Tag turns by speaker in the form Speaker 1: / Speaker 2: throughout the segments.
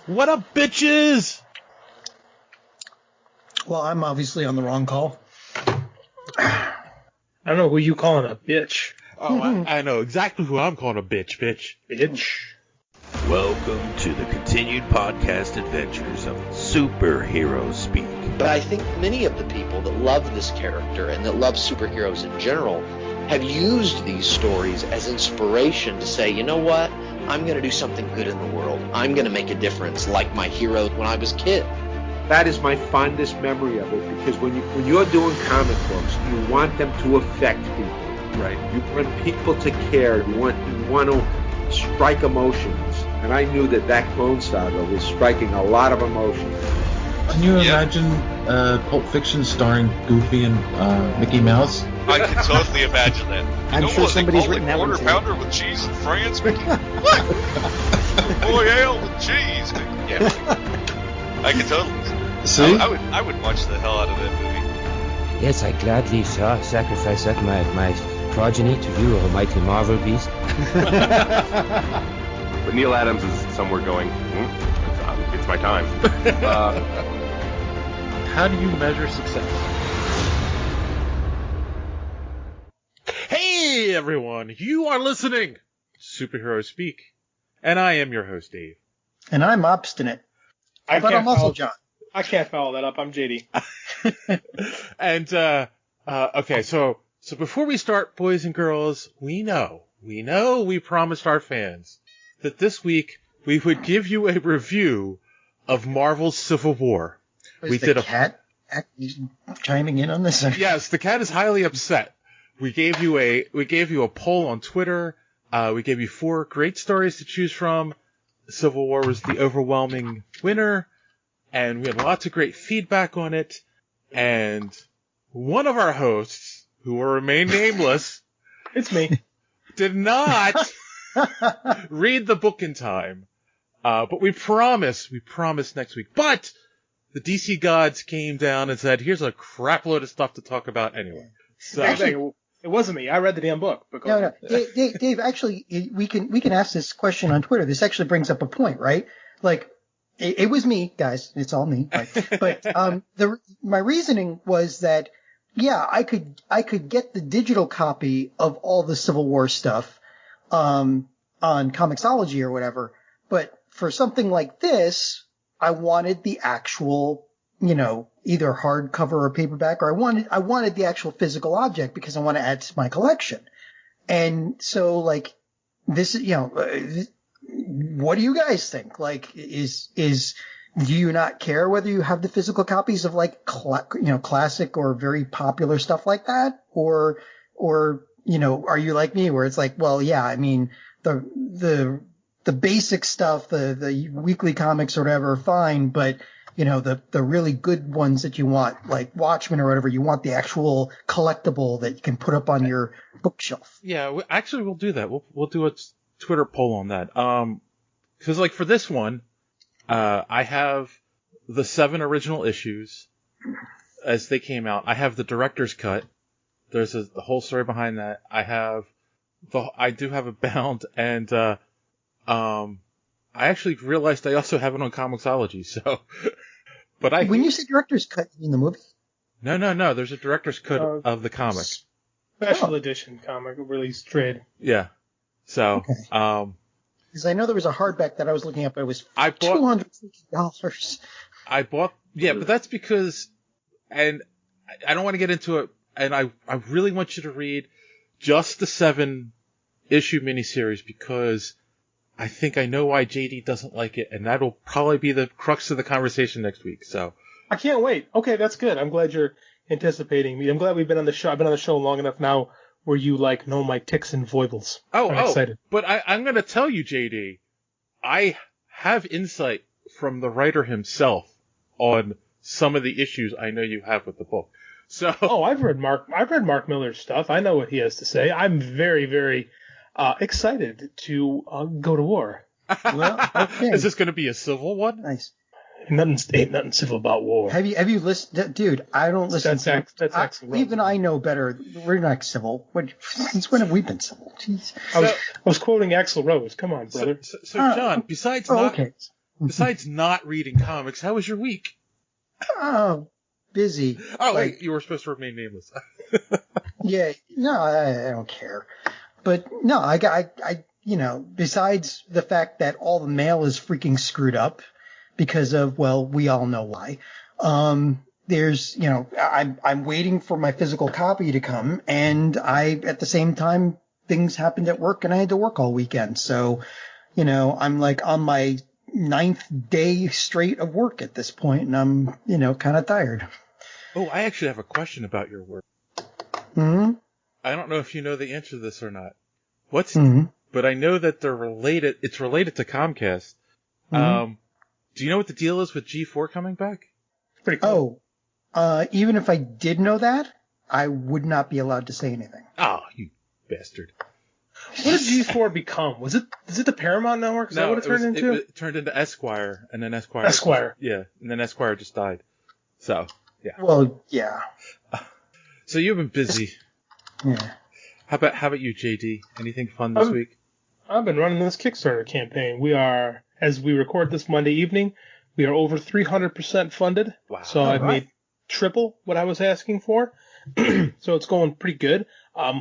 Speaker 1: What up, bitches?
Speaker 2: Well, I'm obviously on the wrong call.
Speaker 3: I don't know who you calling a bitch.
Speaker 1: Oh, I know exactly who I'm calling a bitch.
Speaker 3: Bitch.
Speaker 4: Welcome to the continued podcast adventures of Superhero Speak.
Speaker 5: But I think many of the people that love this character and that love superheroes in general have used these stories as inspiration to say, you know what? I'm going to do something good in the world. I'm going to make a difference like my hero when I was a kid.
Speaker 6: That is my fondest memory of it, because when you're doing comic books, you want them to affect people.
Speaker 1: Right.
Speaker 6: You want people to care. You want to strike emotions. And I knew that Clone Saga was striking a lot of emotions.
Speaker 7: Can you imagine Pulp Fiction starring Goofy and Mickey Mouse?
Speaker 8: I can totally imagine that.
Speaker 2: I'm sure somebody's written that one.
Speaker 8: Quarter pounder with cheese and France, Mickey? What? Boy, ale with cheese, Mickey. Yeah. I can totally.
Speaker 7: See?
Speaker 8: I would watch the hell out of that movie.
Speaker 9: Yes, I gladly sacrifice my progeny to you, almighty Marvel beast.
Speaker 10: But Neil Adams is somewhere going, it's my time.
Speaker 7: How do you measure success?
Speaker 1: Hey, everyone. You are listening to Superhero Speak. And I am your host, Dave.
Speaker 2: And I'm obstinate.
Speaker 3: I
Speaker 2: But I'm also John.
Speaker 3: I can't follow that up. I'm JD.
Speaker 1: And, okay, so before we start, boys and girls, we promised our fans that this week we would give you a review of Marvel's Civil War.
Speaker 2: Is the cat chiming in on this?
Speaker 1: Yes, the cat is highly upset. We gave you a poll on Twitter. We gave you 4 great stories to choose from. Civil War was the overwhelming winner, and we had lots of great feedback on it. And one of our hosts, who will remain nameless,
Speaker 3: It's me.
Speaker 1: did not read the book in time. But we promise next week. But the DC gods came down and said, here's a crap load of stuff to talk about anyway. So,
Speaker 3: Actually, it wasn't me. I read the damn book.
Speaker 2: No. Dave, actually, we can ask this question on Twitter. This actually brings up a point, right? Like, it was me, guys. It's all me. Right? But my reasoning was that, yeah, I could get the digital copy of all the Civil War stuff on Comixology or whatever. But for something like this, I wanted the actual, either hardcover or paperback, or I wanted the actual physical object because I want to add to my collection. And so, like, this, what do you guys think? Like, do you not care whether you have the physical copies of like, classic or very popular stuff like that? Or, are you like me where it's like, well, yeah, I mean, the basic stuff, the weekly comics or whatever, fine, but the really good ones that you want, like Watchmen or whatever, you want the actual collectible that you can put up on your bookshelf.
Speaker 1: yeah, we'll do that. We'll do a Twitter poll on that. 'Cause like for this one, I have the 7 original issues as they came out. I have the director's cut. There's the whole story behind that. I do have it bound, and I actually realized I also have it on Comixology. So, but
Speaker 2: when you say director's cut, you mean the movie?
Speaker 1: No. There's a director's cut of the comic.
Speaker 3: Special edition comic release trade.
Speaker 1: Yeah. So,
Speaker 2: okay. Because I know there was a hardback that I was looking up. It was $250.
Speaker 1: I bought, but that's because, and I don't want to get into it, and I really want you to read just the 7-issue miniseries because I think I know why JD doesn't like it, and that'll probably be the crux of the conversation next week. So
Speaker 3: I can't wait. Okay, that's good. I'm glad you're anticipating me. I'm glad we've been on the show. I've been on the show long enough now where you know my tics and foibles. I'm excited.
Speaker 1: But I'm going to tell you, JD, I have insight from the writer himself on some of the issues I know you have with the book. So
Speaker 3: I've read Mark Miller's stuff. I know what he has to say. I'm very, very excited to go to war.
Speaker 2: Well, okay.
Speaker 1: Is this going to be a civil one?
Speaker 2: Nice.
Speaker 3: Ain't nothing civil about war.
Speaker 2: Have you listened, dude? I don't listen.
Speaker 3: That's excellent.
Speaker 2: Even I know better. We're not civil. Since when have we been civil? Jeez.
Speaker 3: I was quoting Axl Rose. Come on, brother.
Speaker 1: So John, besides besides not reading comics, how was your week?
Speaker 2: Oh, busy.
Speaker 1: Oh, wait, you were supposed to remain nameless.
Speaker 2: Yeah, no, I don't care. But no, I, besides the fact that all the mail is freaking screwed up because of, well, we all know why. There's, I'm waiting for my physical copy to come, and at the same time, things happened at work and I had to work all weekend. So, I'm like on my 9th day straight of work at this point, and I'm, kind of tired.
Speaker 1: Oh, I actually have a question about your work.
Speaker 2: Hmm?
Speaker 1: I don't know if you know the answer to this or not. But I know that they're related. It's related to Comcast.
Speaker 2: Mm-hmm.
Speaker 1: Do you know what the deal is with G4 coming back?
Speaker 3: Pretty cool.
Speaker 2: Even if I did know that, I would not be allowed to say anything.
Speaker 1: Oh, you bastard.
Speaker 3: What did G4 become? Is it the Paramount Network? Is that what it turned into?
Speaker 1: It turned into Esquire, and then Esquire. And then Esquire just died. So, yeah.
Speaker 2: Well, yeah.
Speaker 1: So you've been busy.
Speaker 2: Yeah.
Speaker 1: How about you, JD? Anything fun this week?
Speaker 3: I've been running this Kickstarter campaign. We are, as we record this Monday evening, we are over 300% funded.
Speaker 1: Wow.
Speaker 3: So I've made triple what I was asking for. So it's going pretty good.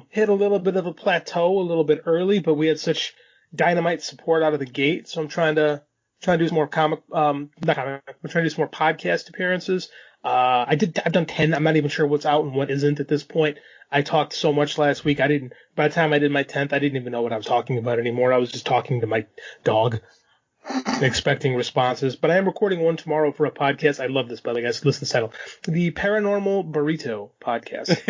Speaker 3: Hit a little bit of a plateau a little bit early, but we had such dynamite support out of the gate. So I'm trying to do some more I'm trying to do some more podcast appearances. I've done 10. I'm not even sure what's out and what isn't at this point. I talked so much last week. By the time I did my 10th, I didn't even know what I was talking about anymore. I was just talking to my dog and expecting responses. But I am recording one tomorrow for a podcast. I love this, by the way, guys. Listen to the title. The Paranormal Burrito Podcast.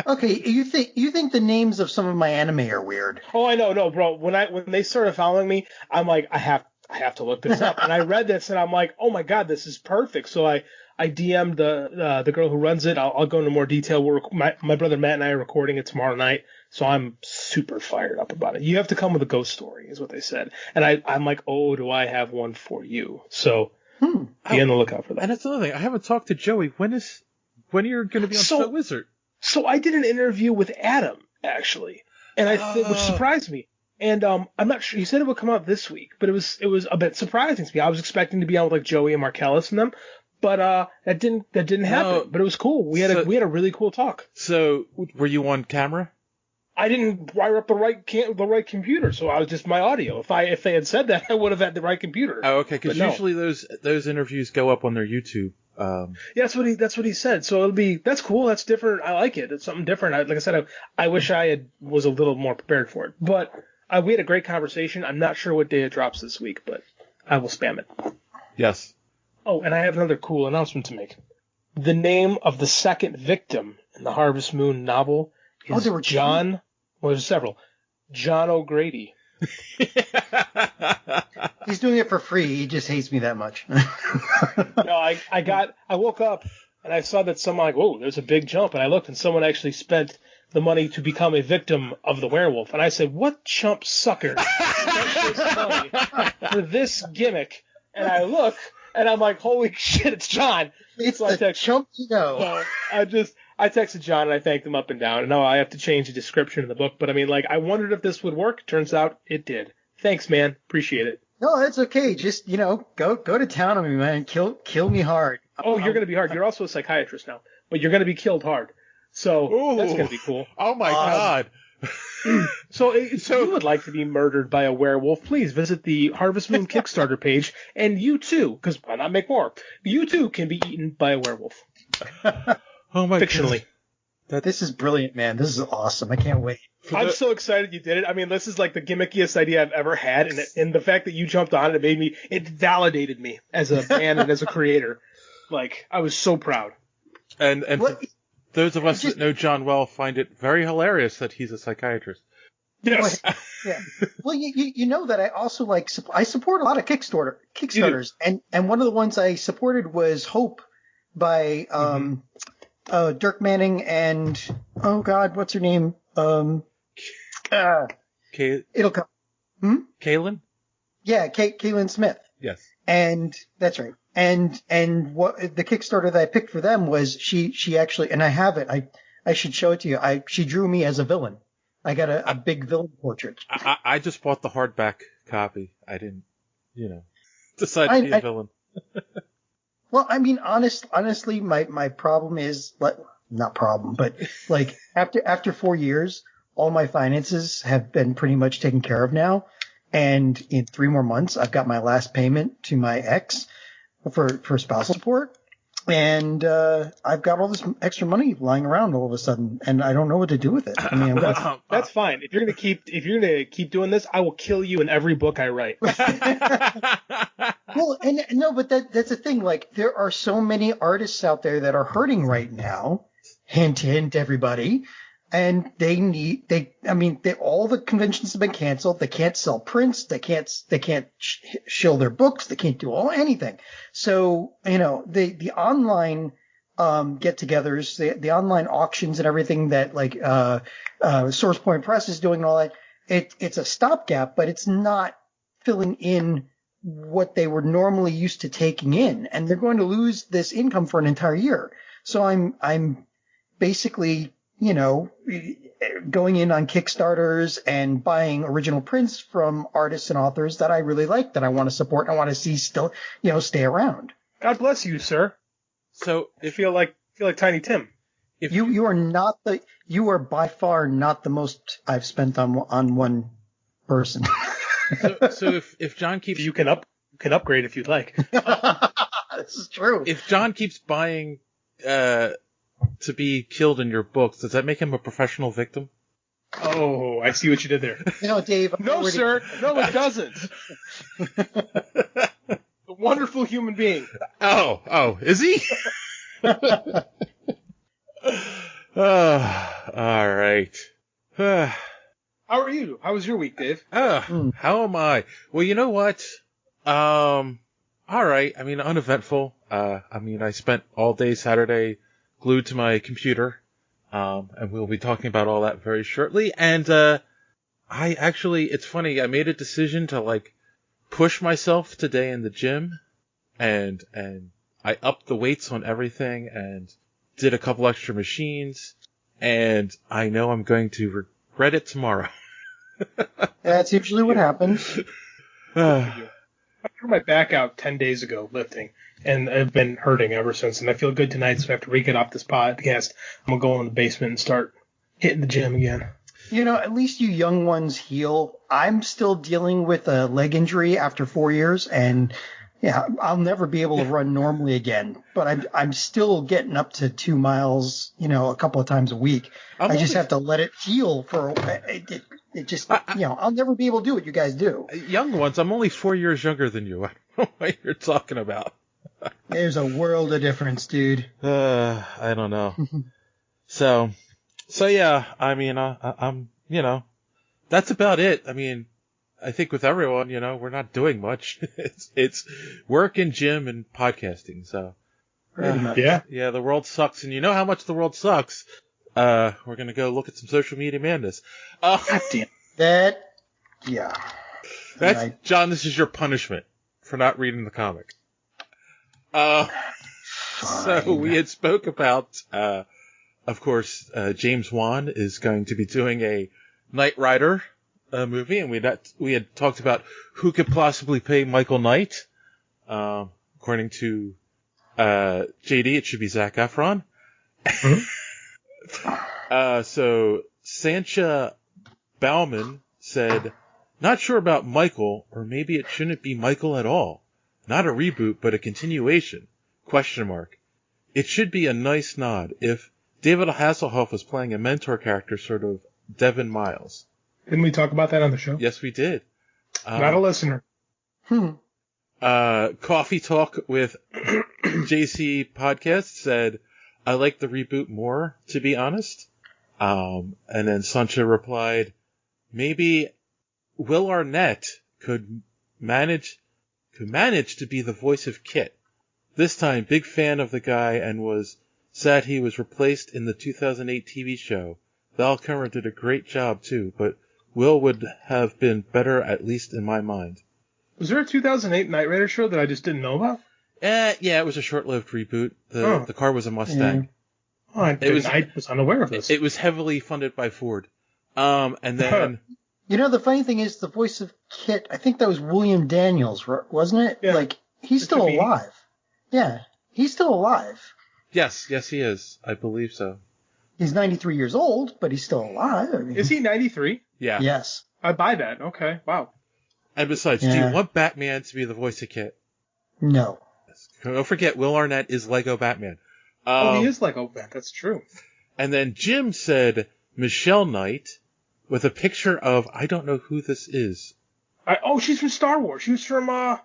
Speaker 2: Okay, you think the names of some of my anime are weird?
Speaker 3: Oh, I know, no, bro. When they started following me, I'm like, I have to look this up. And I read this and I'm like, oh my God, this is perfect. So I DM'd the girl who runs it. I'll go into more detail. My brother Matt and I are recording it tomorrow night. So I'm super fired up about it. You have to come with a ghost story is what they said. And I'm like, oh, do I have one for you? So be on the lookout for that.
Speaker 1: And that's another thing. I haven't talked to Joey. When are you going to be on So Wizard?
Speaker 3: So I did an interview with Adam, actually. And which surprised me. And I'm not sure. He said it would come out this week, but it was a bit surprising to me. I was expecting to be on with like Joey and Marcellus and them, but that didn't happen. No, but it was cool. We had a really cool talk.
Speaker 1: So were you on camera?
Speaker 3: I didn't wire up the right computer, so I was just my audio. If they had said that, I would have had the right computer.
Speaker 1: Oh, okay. Because usually those interviews go up on their YouTube.
Speaker 3: Yeah, that's what he said. So that's cool. That's different. I like it. It's something different. Like I said, I wish I was a little more prepared for it, but. We had a great conversation. I'm not sure what day it drops this week, but I will spam it.
Speaker 1: Yes.
Speaker 3: Oh, and I have another cool announcement to make. The name of the second victim in the Harvest Moon novel is
Speaker 2: there were
Speaker 3: John. Well, there's several. John O'Grady.
Speaker 2: He's doing it for free. He just hates me that much.
Speaker 3: No, I woke up and I saw that someone like, whoa, there's a big jump. And I looked and someone actually spent the money to become a victim of the werewolf. And I said, what chump sucker spent this money for this gimmick? And I look, and I'm like, holy shit, it's John.
Speaker 2: It's so the chump you know.
Speaker 3: So I texted John, and I thanked him up and down. And now I have to change the description of the book. But, I mean, like, I wondered if this would work. Turns out it did. Thanks, man. Appreciate it.
Speaker 2: No, that's okay. Just, go to town on me, man. Kill me hard.
Speaker 3: Oh, you're going to be hard. You're also a psychiatrist now. But you're going to be killed hard. So that's going to be cool.
Speaker 1: Oh, my God.
Speaker 3: So if you would like to be murdered by a werewolf, please visit the Harvest Moon Kickstarter page. And you, too, because why not make more? You, too, can be eaten by a werewolf.
Speaker 1: Oh, my
Speaker 3: Fictionally.
Speaker 1: God.
Speaker 2: This is brilliant, man. This is awesome. I can't wait.
Speaker 3: I'm so excited you did it. I mean, this is like the gimmickiest idea I've ever had. And the fact that you jumped on it, it validated me as a fan and as a creator. Like, I was so proud.
Speaker 1: And those of us that know John well find it very hilarious that he's a psychiatrist.
Speaker 3: Yes.
Speaker 2: Yeah. Well, you know that I also I support a lot of Kickstarters, and one of the ones I supported was Hope by Dirk Manning and oh God, what's her name? It'll come.
Speaker 1: Kaylin?
Speaker 2: Yeah, Kaylin Smith.
Speaker 1: Yes.
Speaker 2: And that's right. And what the Kickstarter that I picked for them was she actually, and I have it. I should show it to you. She drew me as a villain. I got a big villain portrait.
Speaker 1: I just bought the hardback copy. I didn't, decide to be a villain.
Speaker 2: Well, I mean, honestly, my problem is, not problem, but like after 4 years, all my finances have been pretty much taken care of now. And in 3 more months, I've got my last payment to my ex for spousal support. And I've got all this extra money lying around all of a sudden, and I don't know what to do with it. I mean,
Speaker 3: that's fine. If you're gonna keep doing this, I will kill you in every book I write.
Speaker 2: Well, and no, but that's the thing. Like, there are so many artists out there that are hurting right now. Hint, hint, everybody. And all the conventions have been canceled. They can't sell prints. They can't shill their books. They can't do anything. So, the online, get-togethers, the online auctions and everything that Source Point Press is doing and all that, it's a stopgap, but it's not filling in what they were normally used to taking in. And they're going to lose this income for an entire year. So I'm basically, going in on Kickstarters and buying original prints from artists and authors that I really like, that I want to support and I want to see still, stay around.
Speaker 3: God bless you, sir.
Speaker 1: So
Speaker 3: I feel like Tiny Tim.
Speaker 2: If you are by far not the most I've spent on one person.
Speaker 1: so if John keeps,
Speaker 3: you can upgrade if you'd like.
Speaker 2: This is true.
Speaker 1: If John keeps buying, to be killed in your books, does that make him a professional victim?
Speaker 3: Oh, I see what you did there.
Speaker 2: Dave.
Speaker 3: No, sir. No, it doesn't. A wonderful human being.
Speaker 1: Oh, is he? All right.
Speaker 3: How are you? How was your week, Dave?
Speaker 1: How am I? Well, you know what? All right. I mean, uneventful. I spent all day Saturday glued to my computer, and we'll be talking about all that very shortly. And it's funny, I made a decision to push myself today in the gym, and I upped the weights on everything and did a couple extra machines, and I know I'm going to regret it tomorrow.
Speaker 2: That's usually what happens.
Speaker 3: I threw my back out 10 days ago lifting, and I've been hurting ever since, and I feel good tonight, so after we get off this podcast, I'm going to go in the basement and start hitting the gym again.
Speaker 2: At least you young ones heal. I'm still dealing with a leg injury after 4 years, and yeah, I'll never be able to run normally again, but I'm still getting up to 2 miles, a couple of times a week. I just have to let it heal for it just, I'll never be able to do what you guys do.
Speaker 1: Young ones, I'm only 4 years younger than you. I don't know what you're talking about.
Speaker 2: There's a world of difference, dude.
Speaker 1: I don't know. So yeah, I mean, I'm, that's about it. I mean, I think with everyone,
Speaker 2: Mm-hmm.
Speaker 1: we're not doing much. It's work and gym and podcasting. So yeah, the world sucks. And you know how much the world sucks. We're going to go look at some social media madness.
Speaker 2: God damn. Yeah.
Speaker 1: John, this is your punishment for not reading the comic. So we had spoke about, of course, James Wan is going to be doing a Knight Rider movie, and we had talked about who could possibly play Michael Knight. According to JD, it should be Zac Efron. So Sancha Bauman said, "Not sure about Michael, or maybe it shouldn't be Michael at all. Not a reboot, but a continuation. ? It should be a nice nod if David Hasselhoff was playing a mentor character, sort of Devin Miles."
Speaker 3: Didn't we talk about that on the show?
Speaker 1: Yes, we did.
Speaker 3: Not a listener.
Speaker 1: Coffee Talk with JC Podcast said, "I like the reboot more, to be honest." And then Sancha replied, "Maybe Will Arnett could manage to be the voice of Kit. This time, big fan of the guy and was sad he was replaced in the 2008 TV show. Val Kilmer did a great job too, but Will would have been better, at least in my mind."
Speaker 3: Was there a 2008 Knight Rider show that I just didn't know about?
Speaker 1: Yeah, it was a short-lived reboot. The car was a Mustang.
Speaker 3: Oh, I was unaware of this.
Speaker 1: It was heavily funded by Ford. And then
Speaker 2: You know, the funny thing is, the voice of Kit, I think that was William Daniels, wasn't it?
Speaker 3: Yeah.
Speaker 2: Like, he's still alive. Yeah, he's still alive.
Speaker 1: Yes, he is. I believe so.
Speaker 2: He's 93 years old, but he's still alive. I mean,
Speaker 3: Is he 93?
Speaker 1: Yeah.
Speaker 2: Yes.
Speaker 3: I buy that. Okay. Wow.
Speaker 1: And besides, do you want Batman to be the voice of Kit?
Speaker 2: No.
Speaker 1: Don't forget, Will Arnett is Lego Batman.
Speaker 3: He is Lego Batman. That's true.
Speaker 1: And then Jim said Michelle Knight with a picture of, I don't know who this is.
Speaker 3: She's from Star Wars. She was from,
Speaker 1: Solo?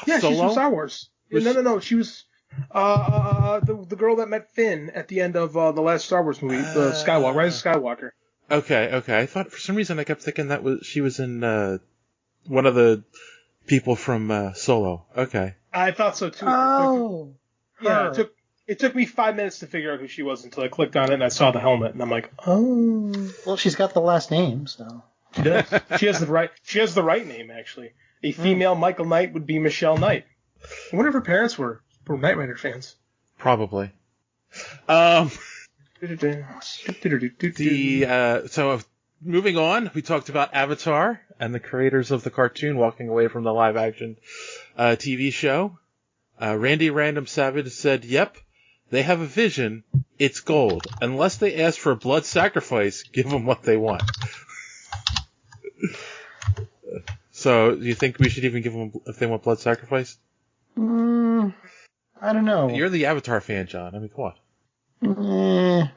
Speaker 3: she's from Star Wars. No. She was, the girl that met Finn at the end of, the last Star Wars movie, the Skywalker, Rise of Skywalker.
Speaker 1: Okay. I thought, for some reason, I kept thinking she was in, one of the people from, Solo. Okay.
Speaker 3: I thought so too.
Speaker 2: Oh.
Speaker 3: Yeah, it took me 5 minutes to figure out who she was until I clicked on it and I saw the helmet and I'm like, oh.
Speaker 2: Well, she's got the last name, so.
Speaker 3: She does. She has the right name, actually. A female Michael Knight would be Michelle Knight. I wonder if her parents were Knight Rider fans.
Speaker 1: Probably. So moving on, we talked about Avatar and the creators of the cartoon walking away from the live action TV show. Randy Random Savage said, "Yep, they have a vision. It's gold. Unless they ask for blood sacrifice, give them what they want." So, do you think we should even give them if they want blood sacrifice?
Speaker 2: I don't know.
Speaker 1: You're the Avatar fan, John. I mean, come on.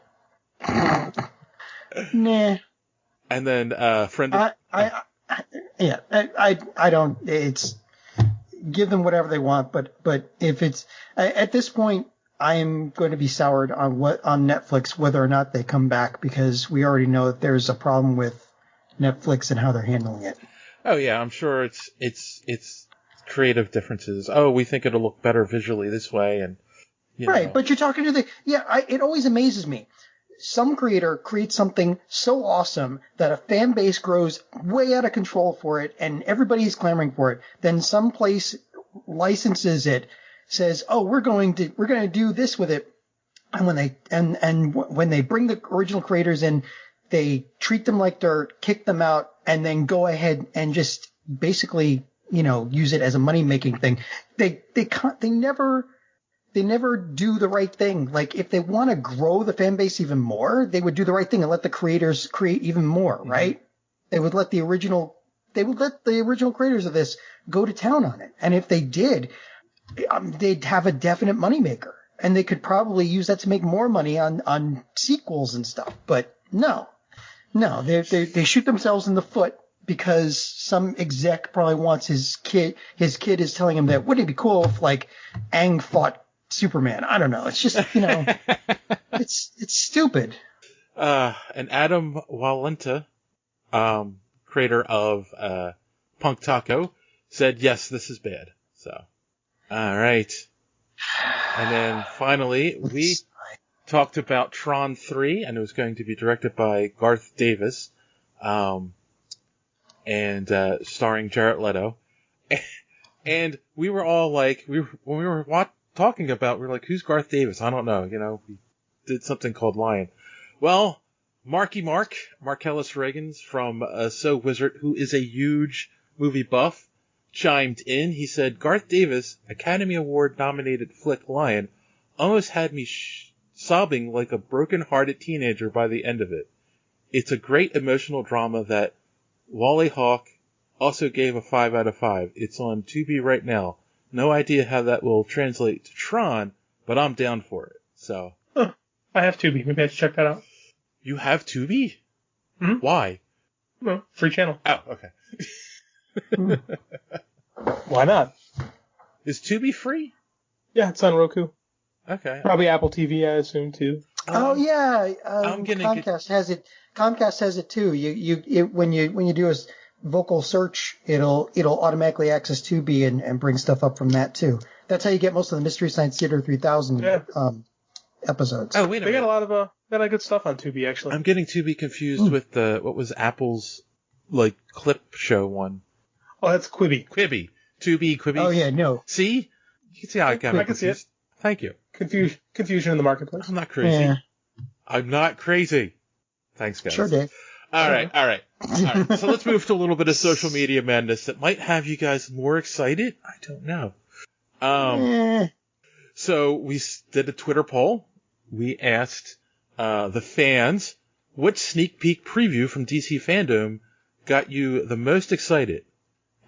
Speaker 2: Nah.
Speaker 1: And then, friend.
Speaker 2: I don't. It's give them whatever they want, but if it's at this point, I am going to be soured on Netflix whether or not they come back because we already know that there's a problem with Netflix and how they're handling it.
Speaker 1: Oh yeah, I'm sure it's creative differences. Oh, we think it'll look better visually this way, and
Speaker 2: right. But you're talking to it always amazes me. Some creator creates something so awesome that a fan base grows way out of control for it, and everybody's clamoring for it. Then some place licenses it, says, "Oh, we're going to do this with it," and when they bring the original creators in, they treat them like dirt, kick them out, and then go ahead and just basically, use it as a money-making thing. They never do the right thing. Like, if they want to grow the fan base even more, they would do the right thing and let the creators create even more, right? They would let the original creators of this go to town on it. And if they did, they'd have a definite moneymaker. And they could probably use that to make more money on sequels and stuff. But no, they shoot themselves in the foot because some exec probably wants his kid is telling him that wouldn't it be cool if like Aang fought Superman? I don't know. It's just, it's stupid.
Speaker 1: And Adam Walenta, creator of Punk Taco, said, yes, this is bad. So, all right. And then finally, we talked about Tron 3, and it was going to be directed by Garth Davis, and starring Jared Leto. And we were all like, when we were talking about, we were like, who's Garth Davis? I don't know. We did something called Lion. Well, Marcellus Reagans from So Wizard, who is a huge movie buff, chimed in. He said, Garth Davis, Academy Award nominated flick Lion, almost had me sobbing like a broken-hearted teenager by the end of it. It's a great emotional drama that Wally Hawk also gave a 5 out of 5. It's on Tubi right now. No idea how that will translate to Tron, but I'm down for it. So,
Speaker 3: I have Tubi. Maybe I should check that out.
Speaker 1: You have Tubi?
Speaker 3: Mm-hmm.
Speaker 1: Why?
Speaker 3: No, free channel.
Speaker 1: Oh, okay.
Speaker 3: Why not?
Speaker 1: Is Tubi free?
Speaker 3: Yeah, it's on Roku.
Speaker 1: Okay.
Speaker 3: Probably Apple TV, I assume, too.
Speaker 2: Oh yeah, Comcast has it. Comcast has it too. When you do a vocal search, it'll automatically access Tubi and bring stuff up from that too. That's how you get most of the Mystery Science Theater 3000 episodes.
Speaker 1: Oh wait a minute.
Speaker 3: They got a lot of good stuff on Tubi actually.
Speaker 1: I'm getting Tubi confused with what was Apple's like clip show one.
Speaker 3: Oh, that's Quibi.
Speaker 1: Tubi, Quibi.
Speaker 2: Oh yeah, no.
Speaker 1: See, you can see how I got.
Speaker 3: I can see it.
Speaker 1: Thank you.
Speaker 3: Confusion in the marketplace.
Speaker 1: I'm not crazy.
Speaker 2: Yeah.
Speaker 1: I'm not crazy. Thanks, guys.
Speaker 2: Sure, Dave.
Speaker 1: All right. So let's move to a little bit of social media madness that might have you guys more excited. I don't know. So we did a Twitter poll. We asked the fans, which sneak peek preview from DC Fandome got you the most excited?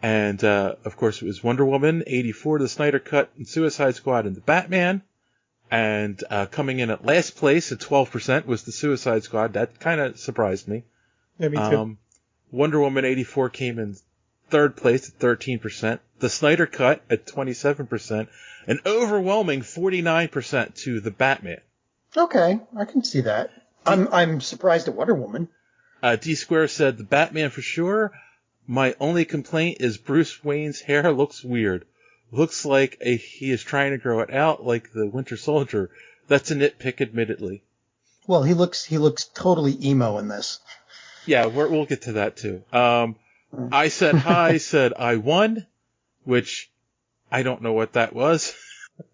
Speaker 1: And, of course, it was Wonder Woman, 84, the Snyder Cut, and Suicide Squad, and the Batman. And coming in at last place at 12% was the Suicide Squad. That kind of surprised me.
Speaker 3: Yeah, me too.
Speaker 1: Wonder Woman 84 came in third place at 13%. The Snyder Cut at 27%. An overwhelming 49% to the Batman.
Speaker 2: Okay, I can see that. I'm surprised at Wonder Woman.
Speaker 1: D Square said the Batman for sure. My only complaint is Bruce Wayne's hair looks weird. Looks like he is trying to grow it out like the Winter Soldier. That's a nitpick, admittedly.
Speaker 2: Well, he looks totally emo in this.
Speaker 1: Yeah, we'll get to that too. I said hi, said I won, which I don't know what that was.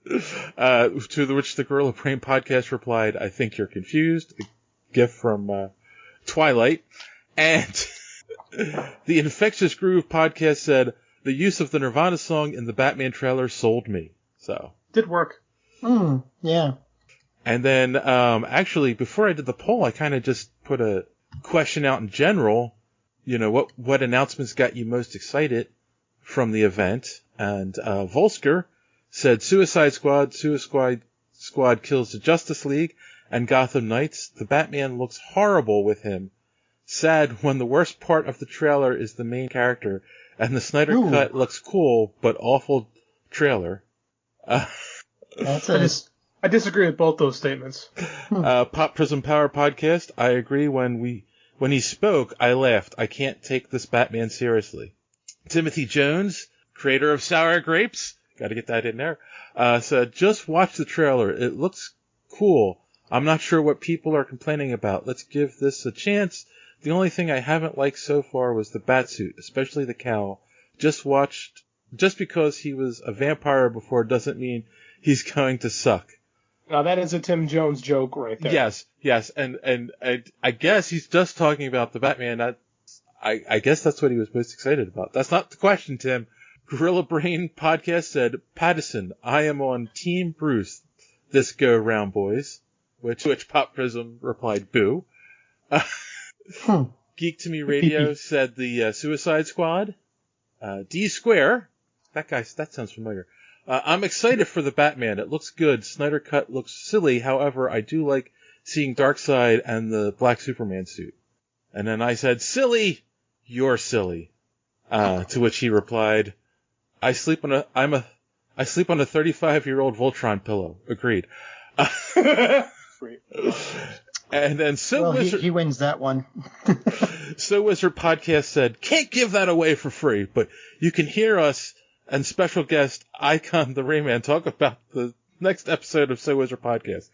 Speaker 1: To which the Gorilla Brain podcast replied, I think you're confused. A gift from Twilight. And the Infectious Groove podcast said, the use of the Nirvana song in the Batman trailer sold me. So
Speaker 3: did work.
Speaker 2: Yeah.
Speaker 1: And then, actually, before I did the poll, I kind of just put a question out in general. You know, what announcements got you most excited from the event? And Volsker said Suicide Squad kills the Justice League, and Gotham Knights. The Batman looks horrible with him. Sad when the worst part of the trailer is the main character, and the Snyder Cut looks cool, but awful trailer.
Speaker 3: I disagree with both those statements.
Speaker 1: Pop Prism Power podcast. I agree. When he spoke, I laughed. I can't take this Batman seriously. Timothy Jones, creator of Sour Grapes, got to get that in there, said, just watch the trailer. It looks cool. I'm not sure what people are complaining about. Let's give this a chance. The only thing I haven't liked so far was the Batsuit, especially the cowl. Just because he was a vampire before doesn't mean he's going to suck.
Speaker 3: Now that is a Tim Jones joke right there.
Speaker 1: Yes, and I guess he's just talking about the Batman. I guess that's what he was most excited about. That's not the question, Tim. Gorilla Brain podcast said, Pattison, I am on Team Bruce this go round, boys. Which Pop Prism replied, boo. Geek to Me Radio said the Suicide Squad. D Square, that sounds familiar. I'm excited for the Batman. It looks good. Snyder Cut looks silly. However, I do like seeing Darkseid and the Black Superman suit. And then I said, silly, you're silly. To which he replied, I sleep on a 35-year-old Voltron pillow. Agreed.
Speaker 3: Great.
Speaker 1: And then
Speaker 2: he wins that one.
Speaker 1: So Wizard podcast said, can't give that away for free, but you can hear us and special guest Icon the Rayman talk about the next episode of So Wizard podcast.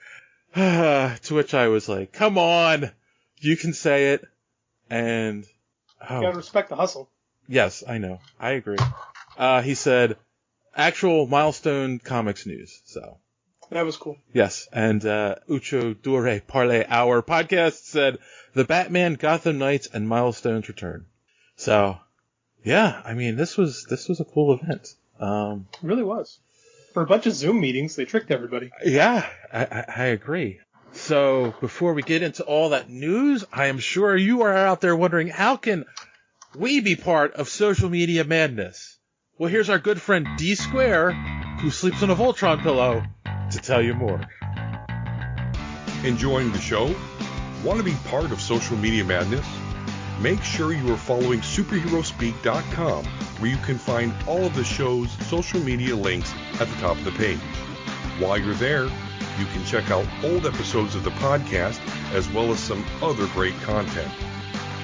Speaker 1: To which I was like, come on, you can say it. And
Speaker 3: you gotta respect the hustle.
Speaker 1: Yes, I know. I agree. He said, actual Milestone Comics news. So
Speaker 3: that was cool.
Speaker 1: Yes, and Ucho Dure Parley Hour podcast said the Batman, Gotham Knights, and Milestones return. So, yeah, I mean this was a cool event.
Speaker 3: It really was. For a bunch of Zoom meetings, they tricked everybody.
Speaker 1: Yeah, I agree. So before we get into all that news, I am sure you are out there wondering, how can we be part of social media madness? Well, here's our good friend D Square, who sleeps on a Voltron pillow, to tell you more.
Speaker 11: Enjoying the show? Want to be part of social media madness? Make sure you are following superheroespeak.com, where you can find all of the show's social media links at the top of the page. While you're there, you can check out old episodes of the podcast as well as some other great content.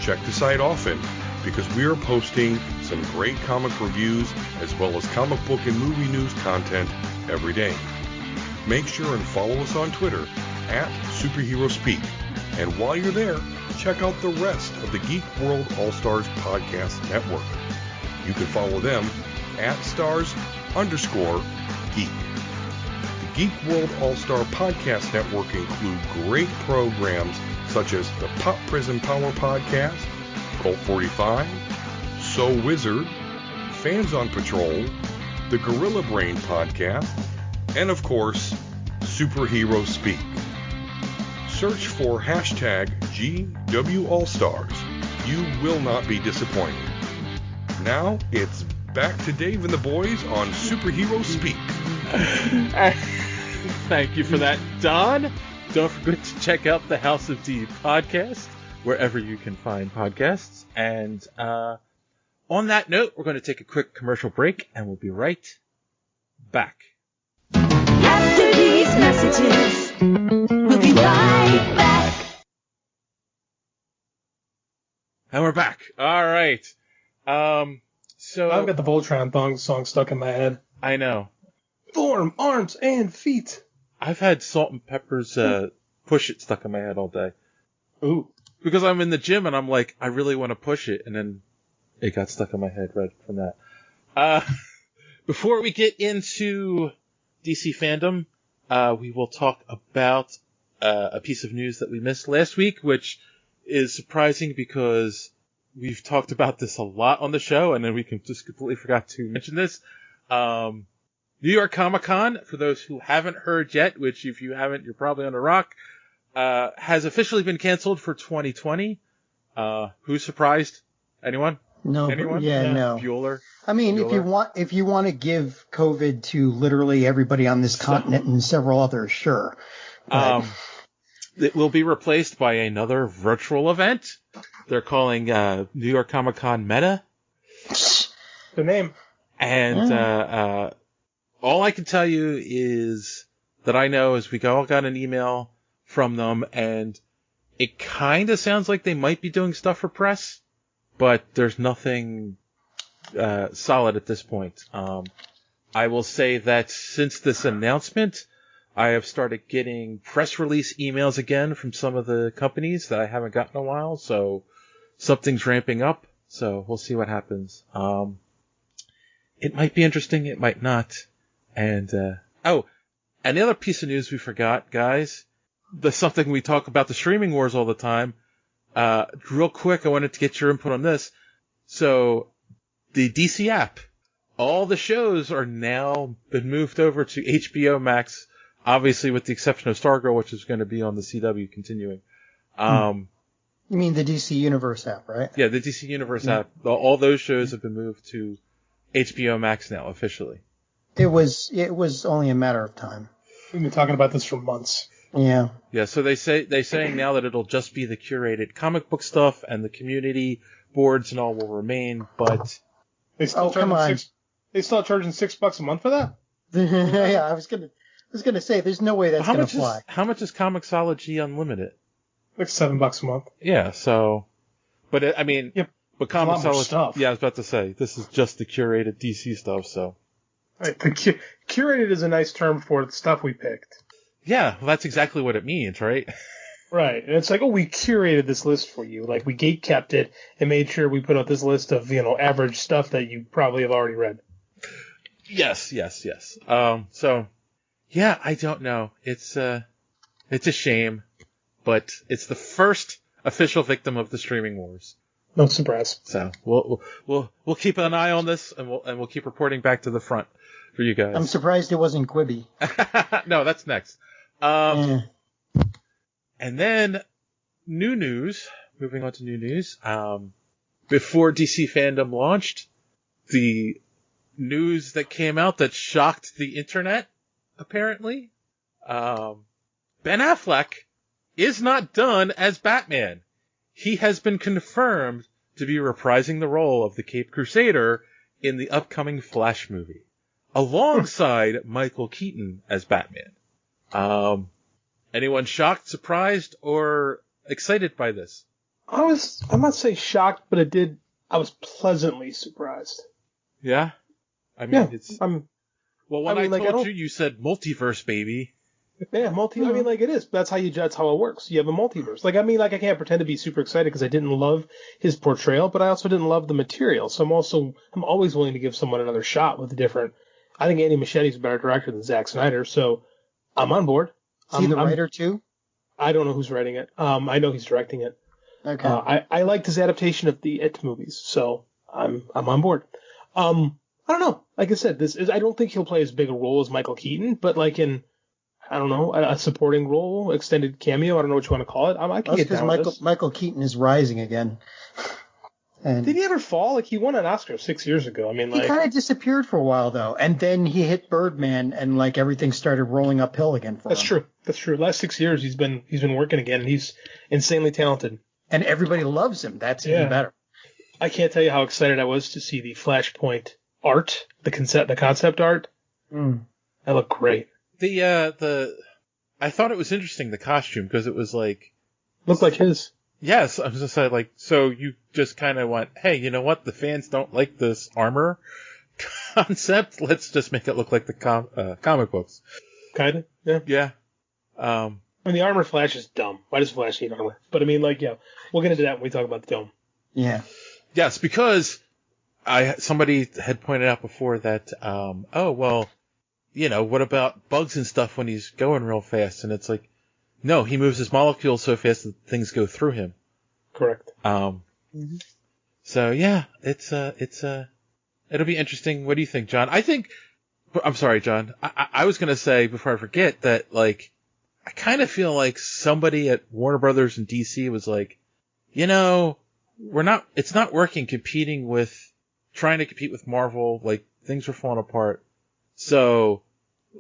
Speaker 11: Check the site often, because we are posting some great comic reviews as well as comic book and movie news content every day. Make sure and follow us on Twitter at SuperheroSpeak. And while you're there, check out the rest of the Geek World All-Stars Podcast Network. You can follow them at @stars_geek. The Geek World All-Star Podcast Network include great programs such as the Pop Prison Power Podcast, Cult 45, So Wizard, Fans on Patrol, the Gorilla Brain Podcast, and of course, Superhero Speak. Search for hashtag GWAllStars. You will not be disappointed. Now it's back to Dave and the boys on Superhero Speak.
Speaker 1: Thank you for that, Don. Don't forget to check out the House of D podcast wherever you can find podcasts. And on that note, we're going to take a quick commercial break, and we'll be right back.
Speaker 12: After these messages, we'll be right back.
Speaker 1: And we're back. All right. So
Speaker 3: I've got the Voltron song stuck in my head.
Speaker 1: I know.
Speaker 3: Form, arms, and feet.
Speaker 1: I've had Salt and Pepper's Push It stuck in my head all day.
Speaker 3: Ooh.
Speaker 1: Because I'm in the gym and I'm like, I really want to push it, and then it got stuck in my head right from that. Before we get into DC Fandom, we will talk about a piece of news that we missed last week, which is surprising because we've talked about this a lot on the show, and then we just completely forgot to mention this. New York Comic-Con, for those who haven't heard yet, which if you haven't, you're probably on a rock, has officially been canceled for 2020. Who's surprised? Anyone?
Speaker 2: No.
Speaker 1: Anyone?
Speaker 2: Yeah, no.
Speaker 1: Bueller?
Speaker 2: I mean,
Speaker 1: Bueller?
Speaker 2: if you want to give COVID to literally everybody on this continent and several others, sure. But...
Speaker 1: it will be replaced by another virtual event. They're calling New York Comic-Con Meta.
Speaker 3: The name.
Speaker 1: And all I can tell you is that I know is we all got an email from them, and it kind of sounds like they might be doing stuff for press, but there's nothing solid at this point. I will say that since this announcement, I have started getting press release emails again from some of the companies that I haven't gotten in a while, so something's ramping up, so we'll see what happens. It might be interesting, it might not. And, and the other piece of news we forgot, guys, something we talk about the streaming wars all the time. Real quick, I wanted to get your input on this. So, the DC app, all the shows are now been moved over to HBO Max, obviously with the exception of Stargirl, which is going to be on the CW continuing.
Speaker 2: You mean the DC Universe app, right?
Speaker 1: Yeah, the DC Universe app. All those shows have been moved to HBO Max now, officially.
Speaker 2: It was only a matter of time.
Speaker 3: We've been talking about this for months.
Speaker 2: Yeah.
Speaker 1: Yeah, so they're saying now that it'll just be the curated comic book stuff and the community boards and all will remain, but
Speaker 3: they still they still charging $6 a month for that?
Speaker 2: Yeah, I was gonna say there's no way that's gonna fly.
Speaker 1: How much is Comixology Unlimited?
Speaker 3: Like $7 a month.
Speaker 1: Yeah, so but but Comixology, yeah, I was about to say this is just the curated DC stuff, so
Speaker 3: right, the curated is a nice term for the stuff we picked.
Speaker 1: Yeah, well, that's exactly what it means, right?
Speaker 3: Right. And it's like, we curated this list for you. Like, we gate kept it and made sure we put out this list of, average stuff that you probably have already read.
Speaker 1: Yes. So, yeah, I don't know. It's a shame, but it's the first official victim of the streaming wars.
Speaker 3: No surprise.
Speaker 1: So we'll keep an eye on this, and we'll keep reporting back to the front for you guys.
Speaker 2: I'm surprised it wasn't Quibi.
Speaker 1: No, that's next. And then new news. Moving on to new news. Before DC Fandom launched, the news that came out that shocked the internet, apparently, Ben Affleck is not done as Batman. He has been confirmed to be reprising the role of the Caped Crusader in the upcoming Flash movie, alongside Michael Keaton as Batman. Anyone shocked, surprised, or excited by this?
Speaker 3: I must say shocked, but I was pleasantly surprised.
Speaker 1: Yeah? I mean, I told you said multiverse, baby.
Speaker 3: Yeah, it is. That's how it works. You have a multiverse. I can't pretend to be super excited because I didn't love his portrayal, but I also didn't love the material. So I'm always willing to give someone another shot with a different. I think Andy Muschietti's a better director than Zack Snyder, so I'm on board.
Speaker 2: Is he the writer too?
Speaker 3: I don't know who's writing it. I know he's directing it.
Speaker 2: Okay.
Speaker 3: I liked his adaptation of the It movies, so I'm on board. I don't know. Like I said, I don't think he'll play as big a role as Michael Keaton, but like in, I don't know, a supporting role, extended cameo. I don't know what you want to call it. I can get down with this.
Speaker 2: Michael Keaton is rising again. And
Speaker 3: did he ever fall? Like, he won an Oscar 6 years ago. I mean,
Speaker 2: he kind of disappeared for a while though, and then he hit Birdman, and like everything started rolling uphill again for him.
Speaker 3: That's true. Last 6 years he's been working again, and he's insanely talented.
Speaker 2: And everybody loves him. That's even better.
Speaker 3: I can't tell you how excited I was to see the Flashpoint art, the concept art. That looked great.
Speaker 1: I thought it was interesting, the costume, because it was like,
Speaker 3: looked like his.
Speaker 1: Yes, I was just like, so you just kind of went, hey, you know what? The fans don't like this armor concept. Let's just make it look like the comic books.
Speaker 3: Kind of, yeah.
Speaker 1: Yeah.
Speaker 3: I mean, the armor Flash is dumb. Why does Flash need armor? But I mean, like, yeah, we'll get into that when we talk about the dome.
Speaker 2: Yeah.
Speaker 1: Yes, because somebody had pointed out before that, what about bugs and stuff when he's going real fast? And it's like, no, he moves his molecules so fast that things go through him.
Speaker 3: Correct.
Speaker 1: So yeah, it'll be interesting. What do you think, John? I'm sorry, John. I was gonna say before I forget that, like, I kind of feel like somebody at Warner Brothers and DC was like, it's not working trying to compete with Marvel. Like, things were falling apart. So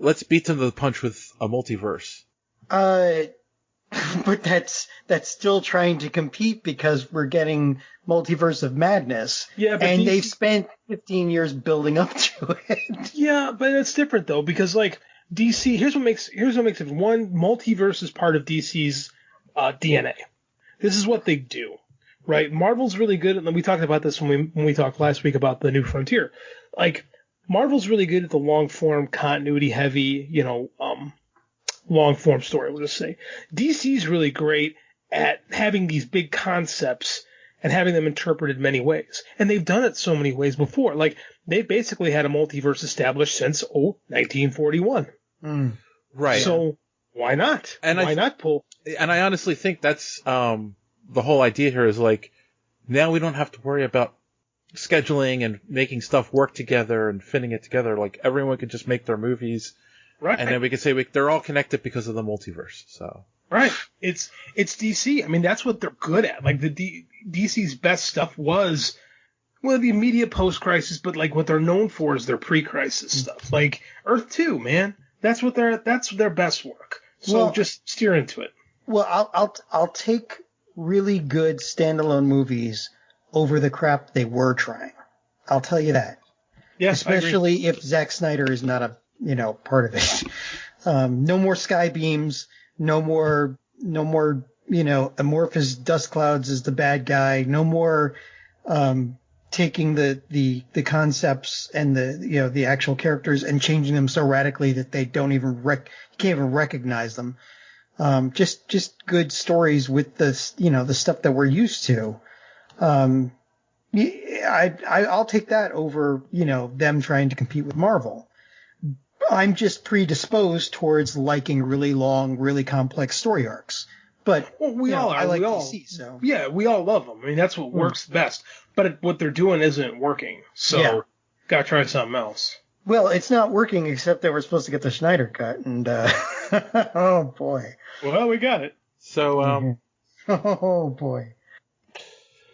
Speaker 1: let's beat them to the punch with a multiverse.
Speaker 2: But that's still trying to compete because we're getting Multiverse of Madness.
Speaker 3: Yeah, but
Speaker 2: and they've spent 15 years building up to it.
Speaker 3: Yeah, but it's different though, because like DC, here's what makes it. One, multiverse is part of DC's DNA. This is what they do, right? Marvel's really good, and we talked about this when we talked last week about the New Frontier. Like, Marvel's really good at the long form, continuity heavy, long form story, we'll just say. DC's really great at having these big concepts and having them interpreted many ways. And they've done it so many ways before. Like, they've basically had a multiverse established since 1941.
Speaker 1: Right.
Speaker 3: So why not? Why not pull?
Speaker 1: And I honestly think that's the whole idea here is, like, now we don't have to worry about scheduling and making stuff work together and fitting it together. Like, everyone could just make their movies.
Speaker 3: Right.
Speaker 1: And then we can say they're all connected because of the multiverse. So.
Speaker 3: Right. It's DC. I mean, that's what they're good at. Like, DC's best stuff was, well, the immediate post-crisis, but like what they're known for is their pre-crisis stuff. Like Earth 2, man. That's their best work. So just steer into it.
Speaker 2: Well, I'll take really good standalone movies over the crap they were trying. I'll tell you that.
Speaker 3: Yes,
Speaker 2: especially if Zack Snyder is not a part of it. No more sky beams. No more, amorphous dust clouds as the bad guy. No more, taking the concepts and the actual characters and changing them so radically that they don't even can't even recognize them. Just good stories with the stuff that we're used to. I'll take that over, them trying to compete with Marvel. I'm just predisposed towards liking really long, really complex story arcs. But
Speaker 3: we all are.
Speaker 2: I like DC, so
Speaker 3: yeah, we all love them. I mean, that's what works best. But what they're doing isn't working, so gotta try something else.
Speaker 2: Well, it's not working, except that we're supposed to get the Snyder Cut, and oh boy.
Speaker 3: Well, we got it.
Speaker 1: So
Speaker 2: oh boy.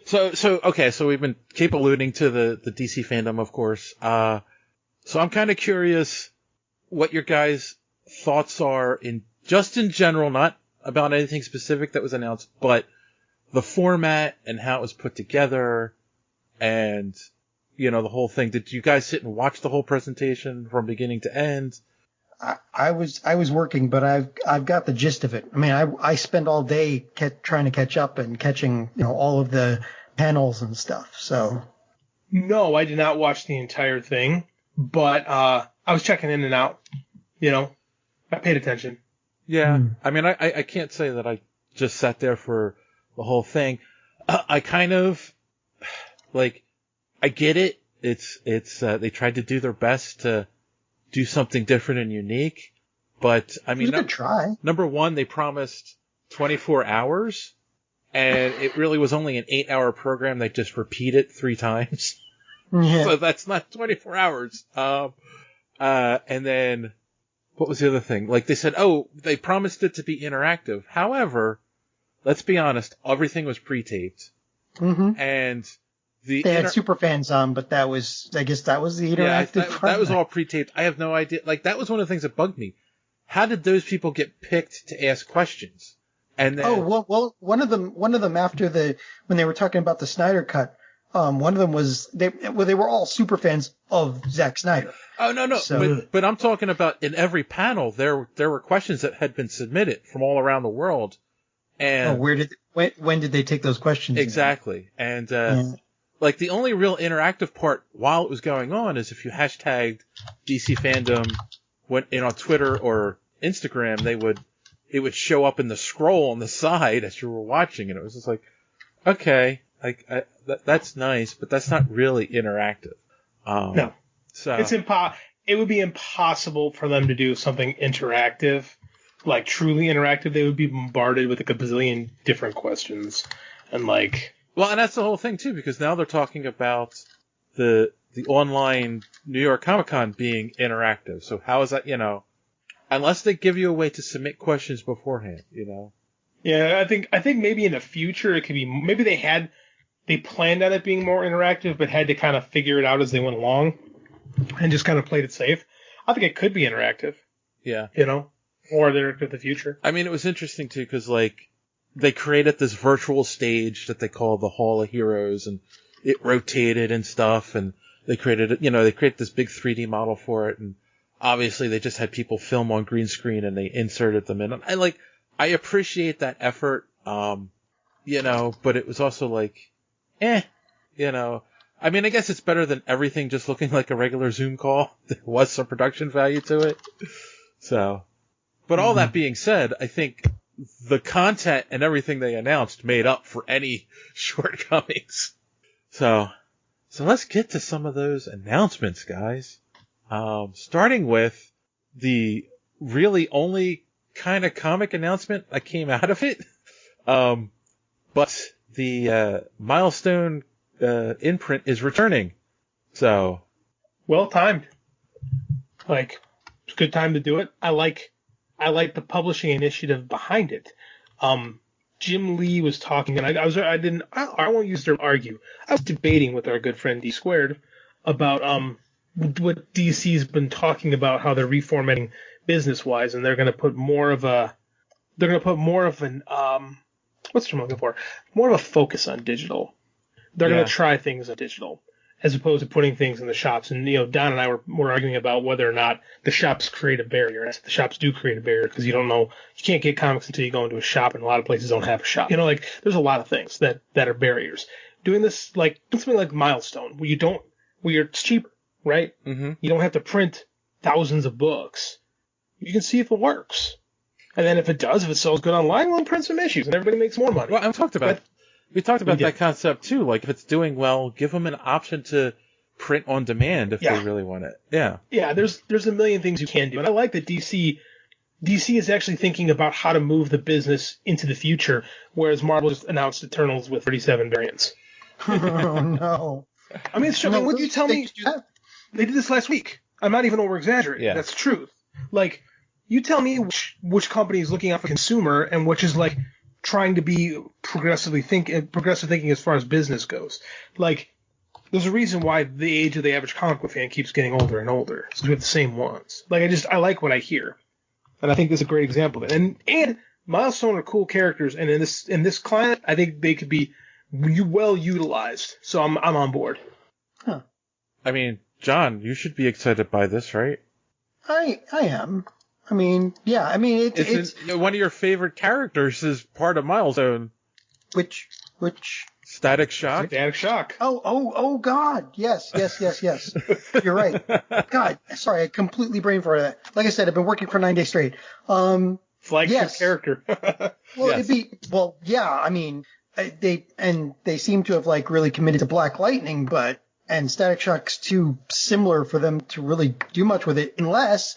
Speaker 1: So okay, so we've been keep alluding to the DC fandom, of course. So I'm kind of curious what your guys' thoughts are in general, not about anything specific that was announced, but the format and how it was put together and, the whole thing. Did you guys sit and watch the whole presentation from beginning to end?
Speaker 2: I was working, but I've got the gist of it. I mean, I spend all day trying to catch up and catching, all of the panels and stuff. So.
Speaker 3: No, I did not watch the entire thing, but, I was checking in and out, I paid attention.
Speaker 1: Yeah. I mean, I can't say that I just sat there for the whole thing. I kind of, I get it. It's they tried to do their best to do something different and unique, but I mean,
Speaker 2: it was a good try.
Speaker 1: Number one, they promised 24 hours, and it really was only an 8-hour program. They just repeat it 3 times.
Speaker 2: Yeah.
Speaker 1: So that's not 24 hours. And then, what was the other thing? Like, they said, they promised it to be interactive. However, let's be honest, everything was pre-taped.
Speaker 2: Mm-hmm.
Speaker 1: And
Speaker 2: they had superfans on, but I guess that was the interactive part.
Speaker 1: That was all pre-taped. I have no idea. Like, that was one of the things that bugged me. How did those people get picked to ask questions? And then,
Speaker 2: well, one of them after when they were talking about the Snyder Cut, one of them was they were all super fans of Zack Snyder.
Speaker 1: Oh, no. So, but I'm talking about in every panel, there were questions that had been submitted from all around the world. And
Speaker 2: when did they take those questions?
Speaker 1: Exactly. And, like, the only real interactive part while it was going on is if you hashtagged DC Fandome on Twitter or Instagram, it would show up in the scroll on the side as you were watching, and it was just like, okay, like that's nice, but that's not really interactive.
Speaker 3: No.
Speaker 1: So
Speaker 3: it would be impossible for them to do something interactive, like truly interactive. They would be bombarded with a gazillion different questions, and like.
Speaker 1: Well, and that's the whole thing too, because now they're talking about the online New York Comic Con being interactive. So how is that? Unless they give you a way to submit questions beforehand,
Speaker 3: Yeah, I think maybe in the future it could be. Maybe they planned on it being more interactive, but had to kind of figure it out as they went along, and just kind of played it safe. I think it could be interactive.
Speaker 1: Yeah.
Speaker 3: Or interactive in the future.
Speaker 1: I mean, it was interesting too, because like they created this virtual stage that they call the Hall of Heroes, and it rotated and stuff, and they created this big 3D model for it, and obviously they just had people film on green screen and they inserted them in. And I appreciate that effort, but it was also like, I mean, I guess it's better than everything just looking like a regular Zoom call. There was some production value to it. So, but all that being said, I think the content and everything they announced made up for any shortcomings. So let's get to some of those announcements, guys. Starting with the really only kind of comic announcement that came out of it. But the Milestone imprint is returning. So.
Speaker 3: Well timed. Like, it's a good time to do it. I like the publishing initiative behind it. Jim Lee was talking, and I won't use the term argue. I was debating with our good friend D Squared about what DC's been talking about, how they're reformatting business-wise, and they're going to put more of an what's the term I'm looking for? More of a focus on digital. They're going to try things on digital, as opposed to putting things in the shops. And Don and I were arguing about whether or not the shops create a barrier. And the shops do create a barrier because you can't get comics until you go into a shop, and a lot of places don't have a shop. There's a lot of things that are barriers. Doing this something like Milestone, where it's cheaper, right?
Speaker 1: Mm-hmm.
Speaker 3: You don't have to print thousands of books. You can see if it works. And then if it sells good online, we'll print some issues and everybody makes more money.
Speaker 1: Well, we talked about that concept too. Like, if it's doing well, give them an option to print on demand if they really want it. Yeah.
Speaker 3: Yeah, there's a million things you can do. And I like that DC is actually thinking about how to move the business into the future, whereas Marvel just announced Eternals with 37 variants.
Speaker 2: Oh, no.
Speaker 3: I mean, it's true. Would you tell me they did this last week? I'm not even over exaggerating. Yeah. That's the truth. Like, you tell me which company is looking out for consumer and which is like trying to be progressive thinking as far as business goes. Like, there's a reason why the age of the average comic book fan keeps getting older and older. Because we have the same ones. Like, I like what I hear, and I think this is a great example of it. And Milestone are cool characters, and in this climate, I think they could be well utilized. So I'm on board.
Speaker 2: Huh.
Speaker 1: I mean, John, you should be excited by this, right?
Speaker 2: I am. I mean, yeah. I mean, it's
Speaker 1: one of your favorite characters is part of Milestone.
Speaker 2: Which?
Speaker 1: Static Shock.
Speaker 3: Static Shock.
Speaker 2: Oh, God. Yes. You're right. God, sorry, I completely brain farted that. Like I said, I've been working for 9 days straight.
Speaker 3: Flagship character.
Speaker 2: Well, yeah. I mean, they seem to have really committed to Black Lightning, and Static Shock's too similar for them to really do much with it, unless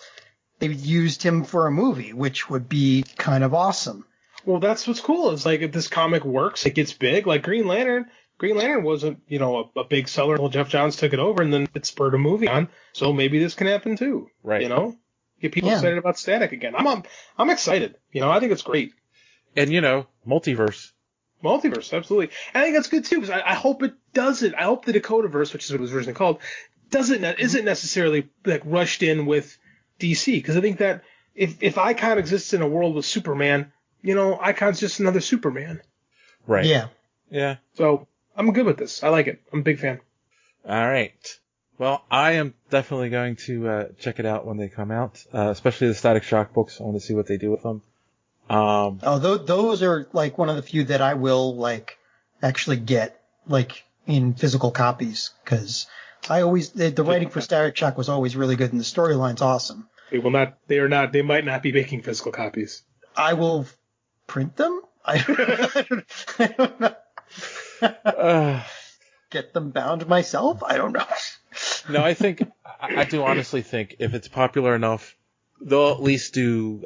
Speaker 2: they used him for a movie, which would be kind of awesome.
Speaker 3: Well, that's what's cool. It's like if this comic works, it gets big. Like Green Lantern. Green Lantern wasn't, a big seller until Jeff Johns took it over, and then it spurred a movie on. So maybe this can happen too.
Speaker 1: Right.
Speaker 3: Get people excited about Static again. I'm excited. I think it's great.
Speaker 1: And multiverse.
Speaker 3: Multiverse, absolutely. I think that's good too, because I hope it doesn't. I hope the Dakotaverse, which is what it was originally called, isn't necessarily like rushed in with DC, because I think that if Icon exists in a world with Superman, Icon's just another Superman.
Speaker 1: Right.
Speaker 2: Yeah.
Speaker 1: Yeah.
Speaker 3: So I'm good with this. I like it. I'm a big fan.
Speaker 1: All right. Well, I am definitely going to check it out when they come out, especially the Static Shock books. I want to see what they do with them.
Speaker 2: Those are like one of the few that I will like actually get like in physical copies, because the writing for Static Shock was always really good and the storyline's awesome.
Speaker 3: They might not be making physical copies.
Speaker 2: I will print them. I don't know. Get them bound myself? I don't know.
Speaker 1: No, I do honestly think if it's popular enough, they'll at least do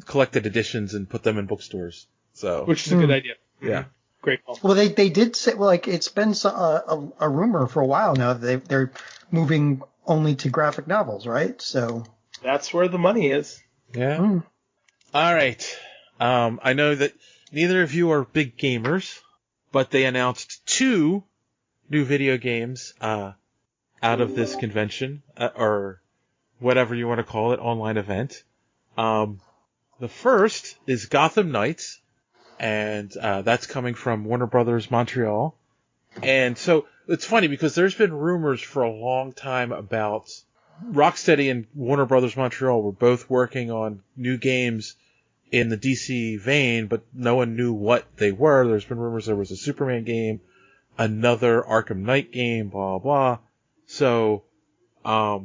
Speaker 1: collected editions and put them in bookstores. So,
Speaker 3: which is a good idea.
Speaker 1: Yeah.
Speaker 3: Great.
Speaker 2: Well, they did say, it's been a rumor for a while now that they're moving only to graphic novels, right? So
Speaker 3: that's where the money is.
Speaker 1: Yeah. All right. I know that neither of you are big gamers, but they announced 2 new video games out of this convention, or whatever you want to call it, online event. The first is Gotham Knights, and that's coming from Warner Brothers Montreal. And so it's funny because there's been rumors for a long time about Rocksteady and Warner Brothers Montreal were both working on new games in the DC vein, but no one knew what they were. There's been rumors there was a Superman game, another Arkham Knight game, blah, blah. So, I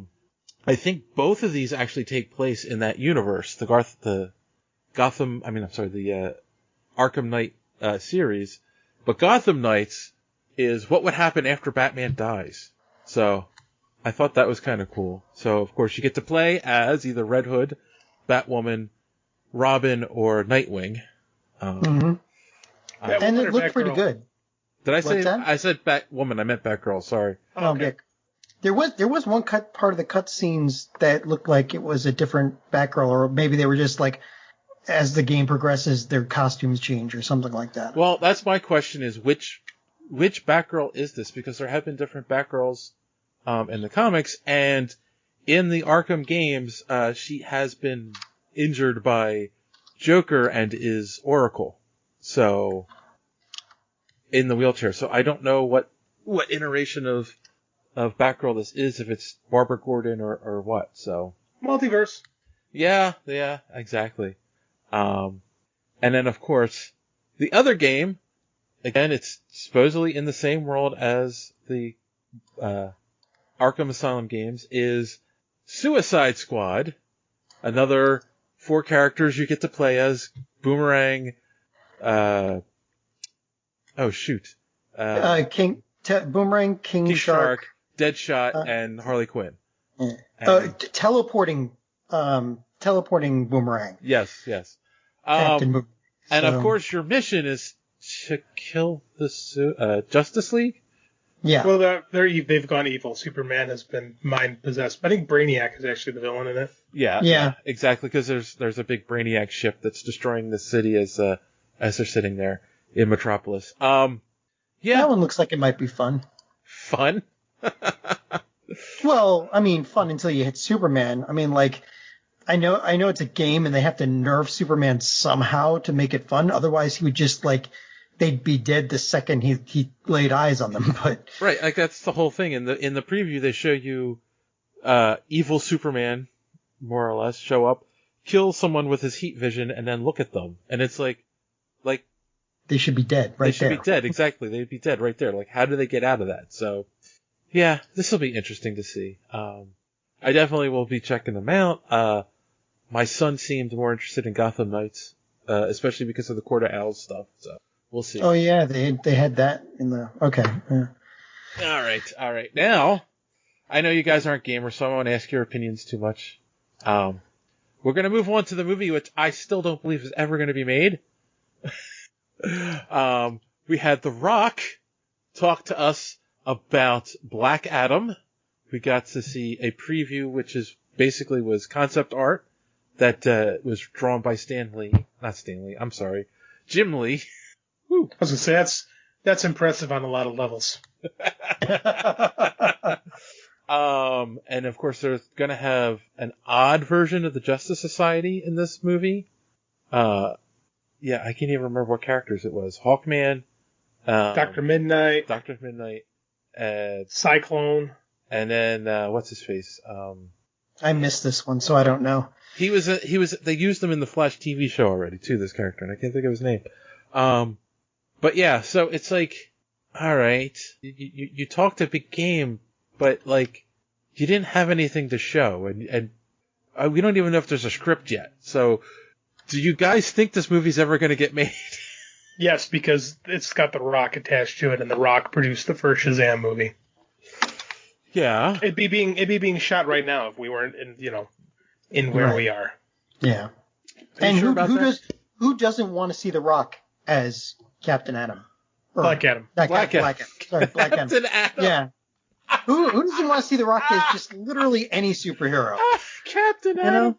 Speaker 1: think both of these actually take place in that universe, the Arkham Knight series. But Gotham Knights is what would happen after Batman dies. So, I thought that was kind of cool. So, of course, you get to play as either Red Hood, Batwoman, Robin, or Nightwing.
Speaker 2: And it looked pretty good.
Speaker 1: Did I say that? I said Batwoman. I meant Batgirl. Sorry.
Speaker 2: Oh, okay. There was one part of the cutscenes that looked like it was a different Batgirl, or maybe they were just like, as the game progresses, their costumes change or something like that.
Speaker 1: Well, that's my question: is which Batgirl is this? Because there have been different Batgirls in the comics, and in the Arkham games, she has been injured by Joker and is Oracle. So in the wheelchair. So I don't know what iteration of Batgirl this is, if it's Barbara Gordon or what. So
Speaker 3: multiverse.
Speaker 1: Yeah, exactly. And then of course the other game, again, it's supposedly in the same world as the Arkham Asylum games, is Suicide Squad. Another 4 characters you get to play as: Boomerang,
Speaker 2: Boomerang, King Shark,
Speaker 1: Deadshot, and Harley Quinn.
Speaker 2: Teleporting Boomerang.
Speaker 1: Yes. And of course, your mission is to kill the Justice League.
Speaker 3: Yeah. Well, they've gone evil. Superman has been mind possessed. I think Brainiac is actually the villain in it.
Speaker 1: Yeah, exactly. Because there's a big Brainiac ship that's destroying the city as they're sitting there in Metropolis.
Speaker 2: That one looks like it might be fun.
Speaker 1: Fun?
Speaker 2: Well, I mean, fun until you hit Superman. I mean, like, I know it's a game and they have to nerf Superman somehow to make it fun. Otherwise, he would just they'd be dead the second he laid eyes on them. But
Speaker 1: right, like that's the whole thing. In the preview, they show you evil Superman, more or less, show up, kill someone with his heat vision, and then look at them, and it's like
Speaker 2: they should be dead right there. They should
Speaker 1: be dead, exactly. They'd be dead right there. Like, how do they get out of that? So, yeah, this will be interesting to see. I definitely will be checking them out. My son seemed more interested in Gotham Knights, especially because of the Court of Owls stuff. So we'll see.
Speaker 2: Oh yeah, they had that in the okay. Yeah.
Speaker 1: All right. Now, I know you guys aren't gamers, so I won't ask your opinions too much. We're gonna move on to the movie, which I still don't believe is ever gonna be made. We had The Rock talk to us about Black Adam. We got to see a preview, which is basically was concept art that was drawn by Jim Lee.
Speaker 3: Woo. I was gonna say that's impressive on a lot of levels.
Speaker 1: And of course, they're gonna have an odd version of the Justice Society in this movie. I can't even remember what characters it was. Hawkman,
Speaker 3: Dr. Midnight, Cyclone,
Speaker 1: and then what's his face?
Speaker 2: I missed this one, so I don't know.
Speaker 1: They used him in the Flash TV show already too, this character, and I can't think of his name. But yeah, so it's like, alright, you talked a big game, but like, you didn't have anything to show, and we don't even know if there's a script yet. So, do you guys think this movie's ever gonna get made?
Speaker 3: Yes, because it's got The Rock attached to it, and The Rock produced the first Shazam movie.
Speaker 1: Yeah.
Speaker 3: It'd be being shot right now if we weren't in where we are.
Speaker 2: Yeah. And who doesn't want to see The Rock as Captain Adam?
Speaker 3: Black Adam.
Speaker 2: Black Adam. Sorry, Black Adam.
Speaker 1: Captain Adam.
Speaker 2: Yeah. Who doesn't want to see The Rock as just literally any superhero?
Speaker 1: Captain Adam.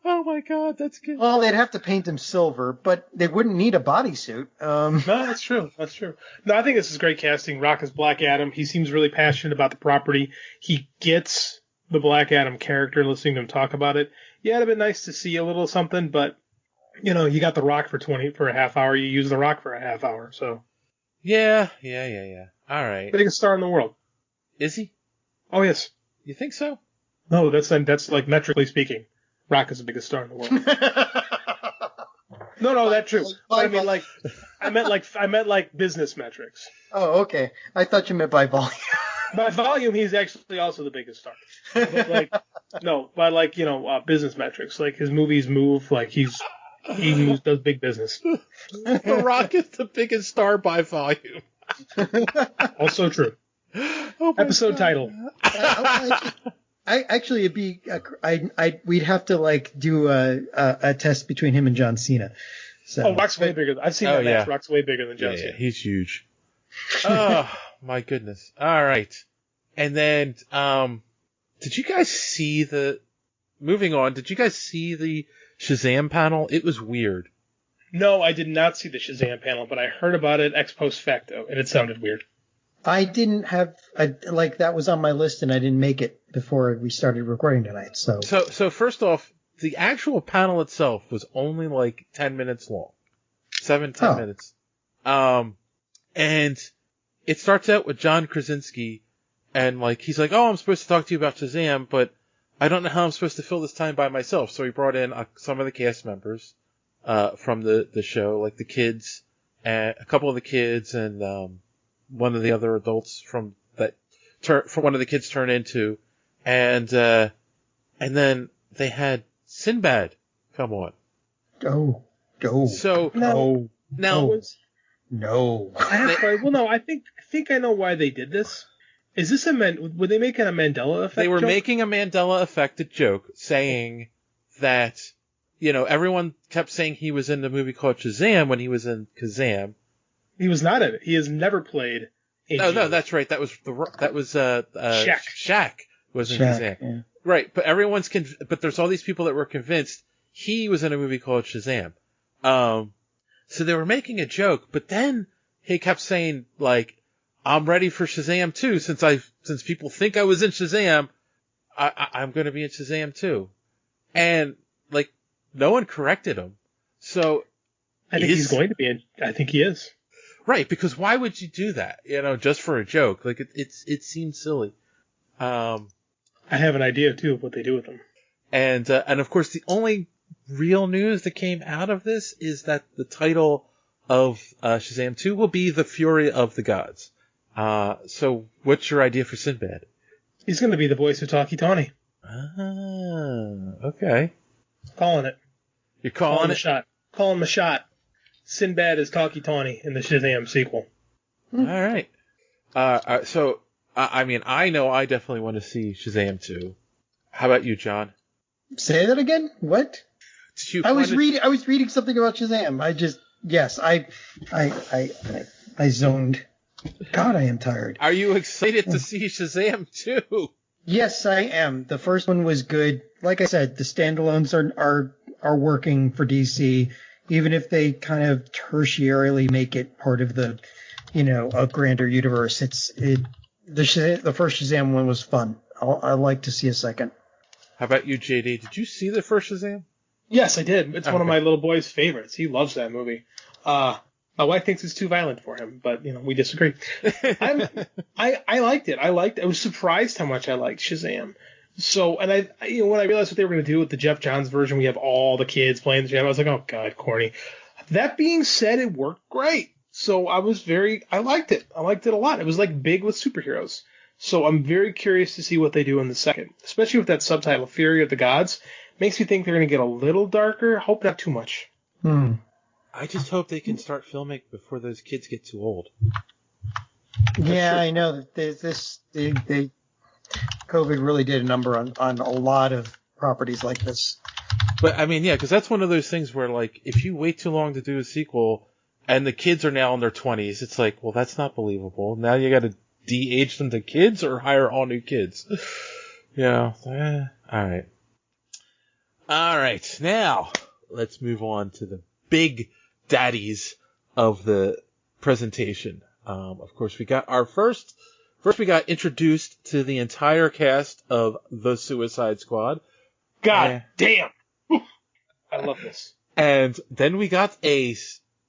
Speaker 1: Oh my God, that's good.
Speaker 2: Well, they'd have to paint him silver, but they wouldn't need a bodysuit.
Speaker 3: No, that's true. That's true. No, I think this is great casting. Rock is Black Adam. He seems really passionate about the property. He gets the Black Adam character, listening to him talk about it. Yeah, it'd have been nice to see a little something, but, you got The Rock for a half hour. You use The Rock for a half hour, so.
Speaker 1: Yeah. All right.
Speaker 3: Biggest star in the world.
Speaker 1: Is he?
Speaker 3: Oh, yes.
Speaker 1: You think so?
Speaker 3: No, that's like metrically speaking. Rock is the biggest star in the world. No, that's true. But I mean, I meant like business metrics.
Speaker 2: Oh, okay. I thought you meant by volume.
Speaker 3: By volume, he's actually also the biggest star. But business metrics. Like his movies move. Like he does big business.
Speaker 1: The Rock is the biggest star by volume.
Speaker 3: Also true.
Speaker 1: Oh
Speaker 3: Episode
Speaker 1: God.
Speaker 3: title.
Speaker 2: It'd be, we'd have to do a test between him and John Cena. So.
Speaker 3: Oh, Rock's way bigger. I've seen that match. Rock's way bigger than John Cena.
Speaker 1: Yeah, he's huge. Oh, my goodness. All right. And then, did you guys see moving on, did you guys see the Shazam panel? It was weird.
Speaker 3: No, I did not see the Shazam panel, but I heard about it ex post facto, and it sounded weird.
Speaker 2: I didn't have that was on my list, and I didn't make it before we started recording tonight. So
Speaker 1: first off, the actual panel itself was only 10 minutes long, 10 minutes. And it starts out with John Krasinski, and he's like, "Oh, I'm supposed to talk to you about Shazam, but I don't know how I'm supposed to fill this time by myself." So he brought in some of the cast members from the show, like the kids, and a couple of the kids, and one of the other adults from one of the kids turn into, and then they had Sinbad come on.
Speaker 2: Go.
Speaker 1: So
Speaker 2: no.
Speaker 3: I think I know why they did this. Is this were they making a Mandela effect?
Speaker 1: They were
Speaker 3: joke?
Speaker 1: making a Mandela effect joke, saying that everyone kept saying he was in the movie called Shazam when he was in Kazam.
Speaker 3: He was not in it. He has never played.
Speaker 1: No, that's right. That was Shaq was in Shazam.
Speaker 2: Yeah.
Speaker 1: Right, but but there's all these people that were convinced he was in a movie called Shazam. So they were making a joke, but then he kept saying I'm ready for Shazam 2 since people think I was in Shazam, I'm going to be in Shazam 2. And no one corrected him. So
Speaker 3: I think he's going to be in. I think he is.
Speaker 1: Right, because why would you do that? Just for a joke. It seems silly.
Speaker 3: I have an idea too of what they do with them.
Speaker 1: And of course the only real news that came out of this is that the title of Shazam 2 will be The Fury of the Gods. So what's your idea for Sinbad?
Speaker 3: He's going to be the voice of Taki Tawny.
Speaker 1: Okay.
Speaker 3: Calling it.
Speaker 1: You're calling it?
Speaker 3: Calling the shot. Sinbad is Taki Tawny in the Shazam sequel.
Speaker 1: All right. So, I know I definitely want to see Shazam 2. How about you, John?
Speaker 2: Say that again? What? I was reading something about Shazam. Yes, I zoned. God, I am tired.
Speaker 1: Are you excited to see Shazam 2?
Speaker 2: Yes, I am. The first one was good. Like I said, the standalones are working for DC, even if they kind of tertiarily make it part of the, a grander universe. The first Shazam one was fun. I'd like to see a second.
Speaker 1: How about you, JD? Did you see the first Shazam?
Speaker 3: Yes, I did. It's one of my little boy's favorites. He loves that movie. My wife thinks it's too violent for him, but we disagree. I liked it. I was surprised how much I liked Shazam. So, and when I realized what they were going to do with the Jeff Johns version, we have all the kids playing the Shazam. I was like, oh god, corny. That being said, it worked great. So I liked it. I liked it a lot. It was like big with superheroes. So I'm very curious to see what they do in the second, especially with that subtitle, Fury of the Gods. Makes me think they're going to get a little darker. Hope not too much.
Speaker 1: I just hope they can start filming before those kids get too old.
Speaker 2: Yeah, I know that COVID really did a number on a lot of properties like this.
Speaker 1: But I mean, yeah, because that's one of those things where, like, if you wait too long to do a sequel and the kids are now in their 20s, it's like, well, that's not believable. Now you got to de-age them to kids or hire all new kids. Yeah. All right. Now let's move on to the big daddies of the presentation. Of course, we got our first we got introduced to the entire cast of The Suicide Squad.
Speaker 3: God damn. I love this.
Speaker 1: And then we got a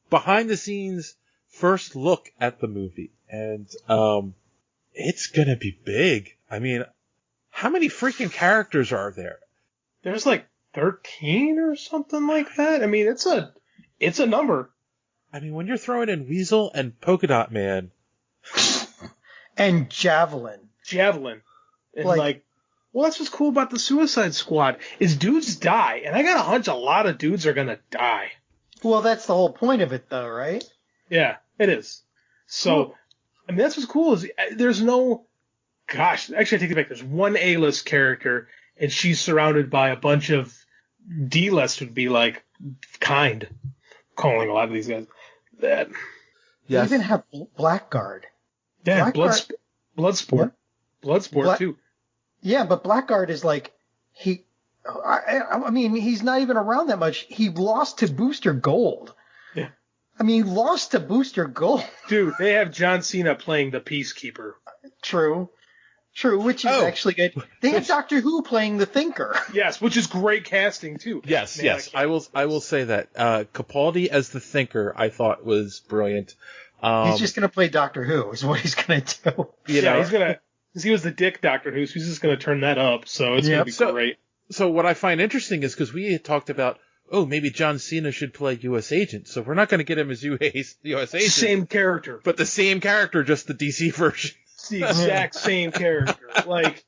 Speaker 1: behind the scenes first look at the movie. And, it's gonna be big. I mean, how many freaking characters are there?
Speaker 3: There's like 13 or something like that. I mean, it's a number.
Speaker 1: I mean, when you're throwing in Weasel and Polka Dot Man.
Speaker 2: And Javelin.
Speaker 3: And well, that's what's cool about the Suicide Squad is dudes die. And I got a hunch a lot of dudes are gonna die.
Speaker 2: Well, that's the whole point of it though, right?
Speaker 3: Yeah, it is. So, I mean, that's what's cool is there's no, gosh, actually I take it back. There's one A-list character and she's surrounded by a bunch of D-list would be like kind. Calling a lot of these guys that.
Speaker 2: Yes. They even have Blackguard.
Speaker 3: Yeah, Bloodsport. Bloodsport too.
Speaker 2: Yeah, but Blackguard is like I mean, he's not even around that much. He lost to Booster Gold.
Speaker 3: Yeah.
Speaker 2: I mean, he lost to Booster Gold.
Speaker 3: Dude, they have John Cena playing the Peacekeeper.
Speaker 2: True, which is actually good. They have Doctor Who playing the Thinker.
Speaker 3: Yes, which is great casting too.
Speaker 1: Yes, yes. I will say that Capaldi as the Thinker I thought was brilliant.
Speaker 2: He's just gonna play Doctor Who is what he's gonna do.
Speaker 3: He's gonna. Because he was the dick Doctor Who, so he's just gonna turn that up. So it's gonna be great.
Speaker 1: So what I find interesting is because we had talked about, maybe John Cena should play U.S. Agent, so we're not going to get him as U.S. Agent.
Speaker 3: Same character.
Speaker 1: But the same character, just the DC version.
Speaker 3: It's the exact same character. Like,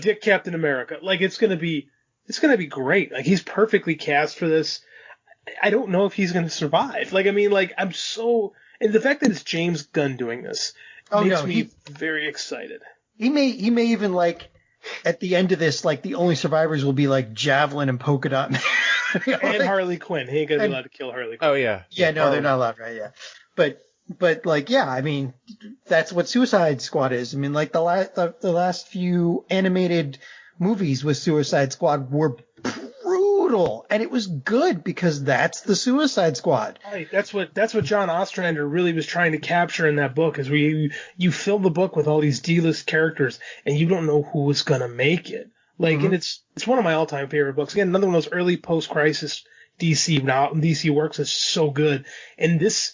Speaker 3: Dick Captain America. Like, it's going to be great. Like, he's perfectly cast for this. I don't know if he's going to survive. Like, I mean, like, and the fact that it's James Gunn doing this makes me very excited.
Speaker 2: He may even, like, at the end of this, like, the only survivors will be, like, Javelin and Polka Dot Man.
Speaker 3: And Harley Quinn. He ain't gonna be allowed to kill Harley Quinn.
Speaker 1: Oh, yeah.
Speaker 2: Yeah, no, they're not allowed, right? Yeah. But, like, yeah, I mean, that's what Suicide Squad is. I mean, like, the last few animated movies with Suicide Squad were brutal. And it was good because that's the Suicide Squad.
Speaker 3: Right. That's what John Ostrander really was trying to capture in that book is where you fill the book with all these D-list characters and you don't know who is going to make it. Like, and it's one of my all-time favorite books. Again, another one of those early post-crisis DC works is so good. And this,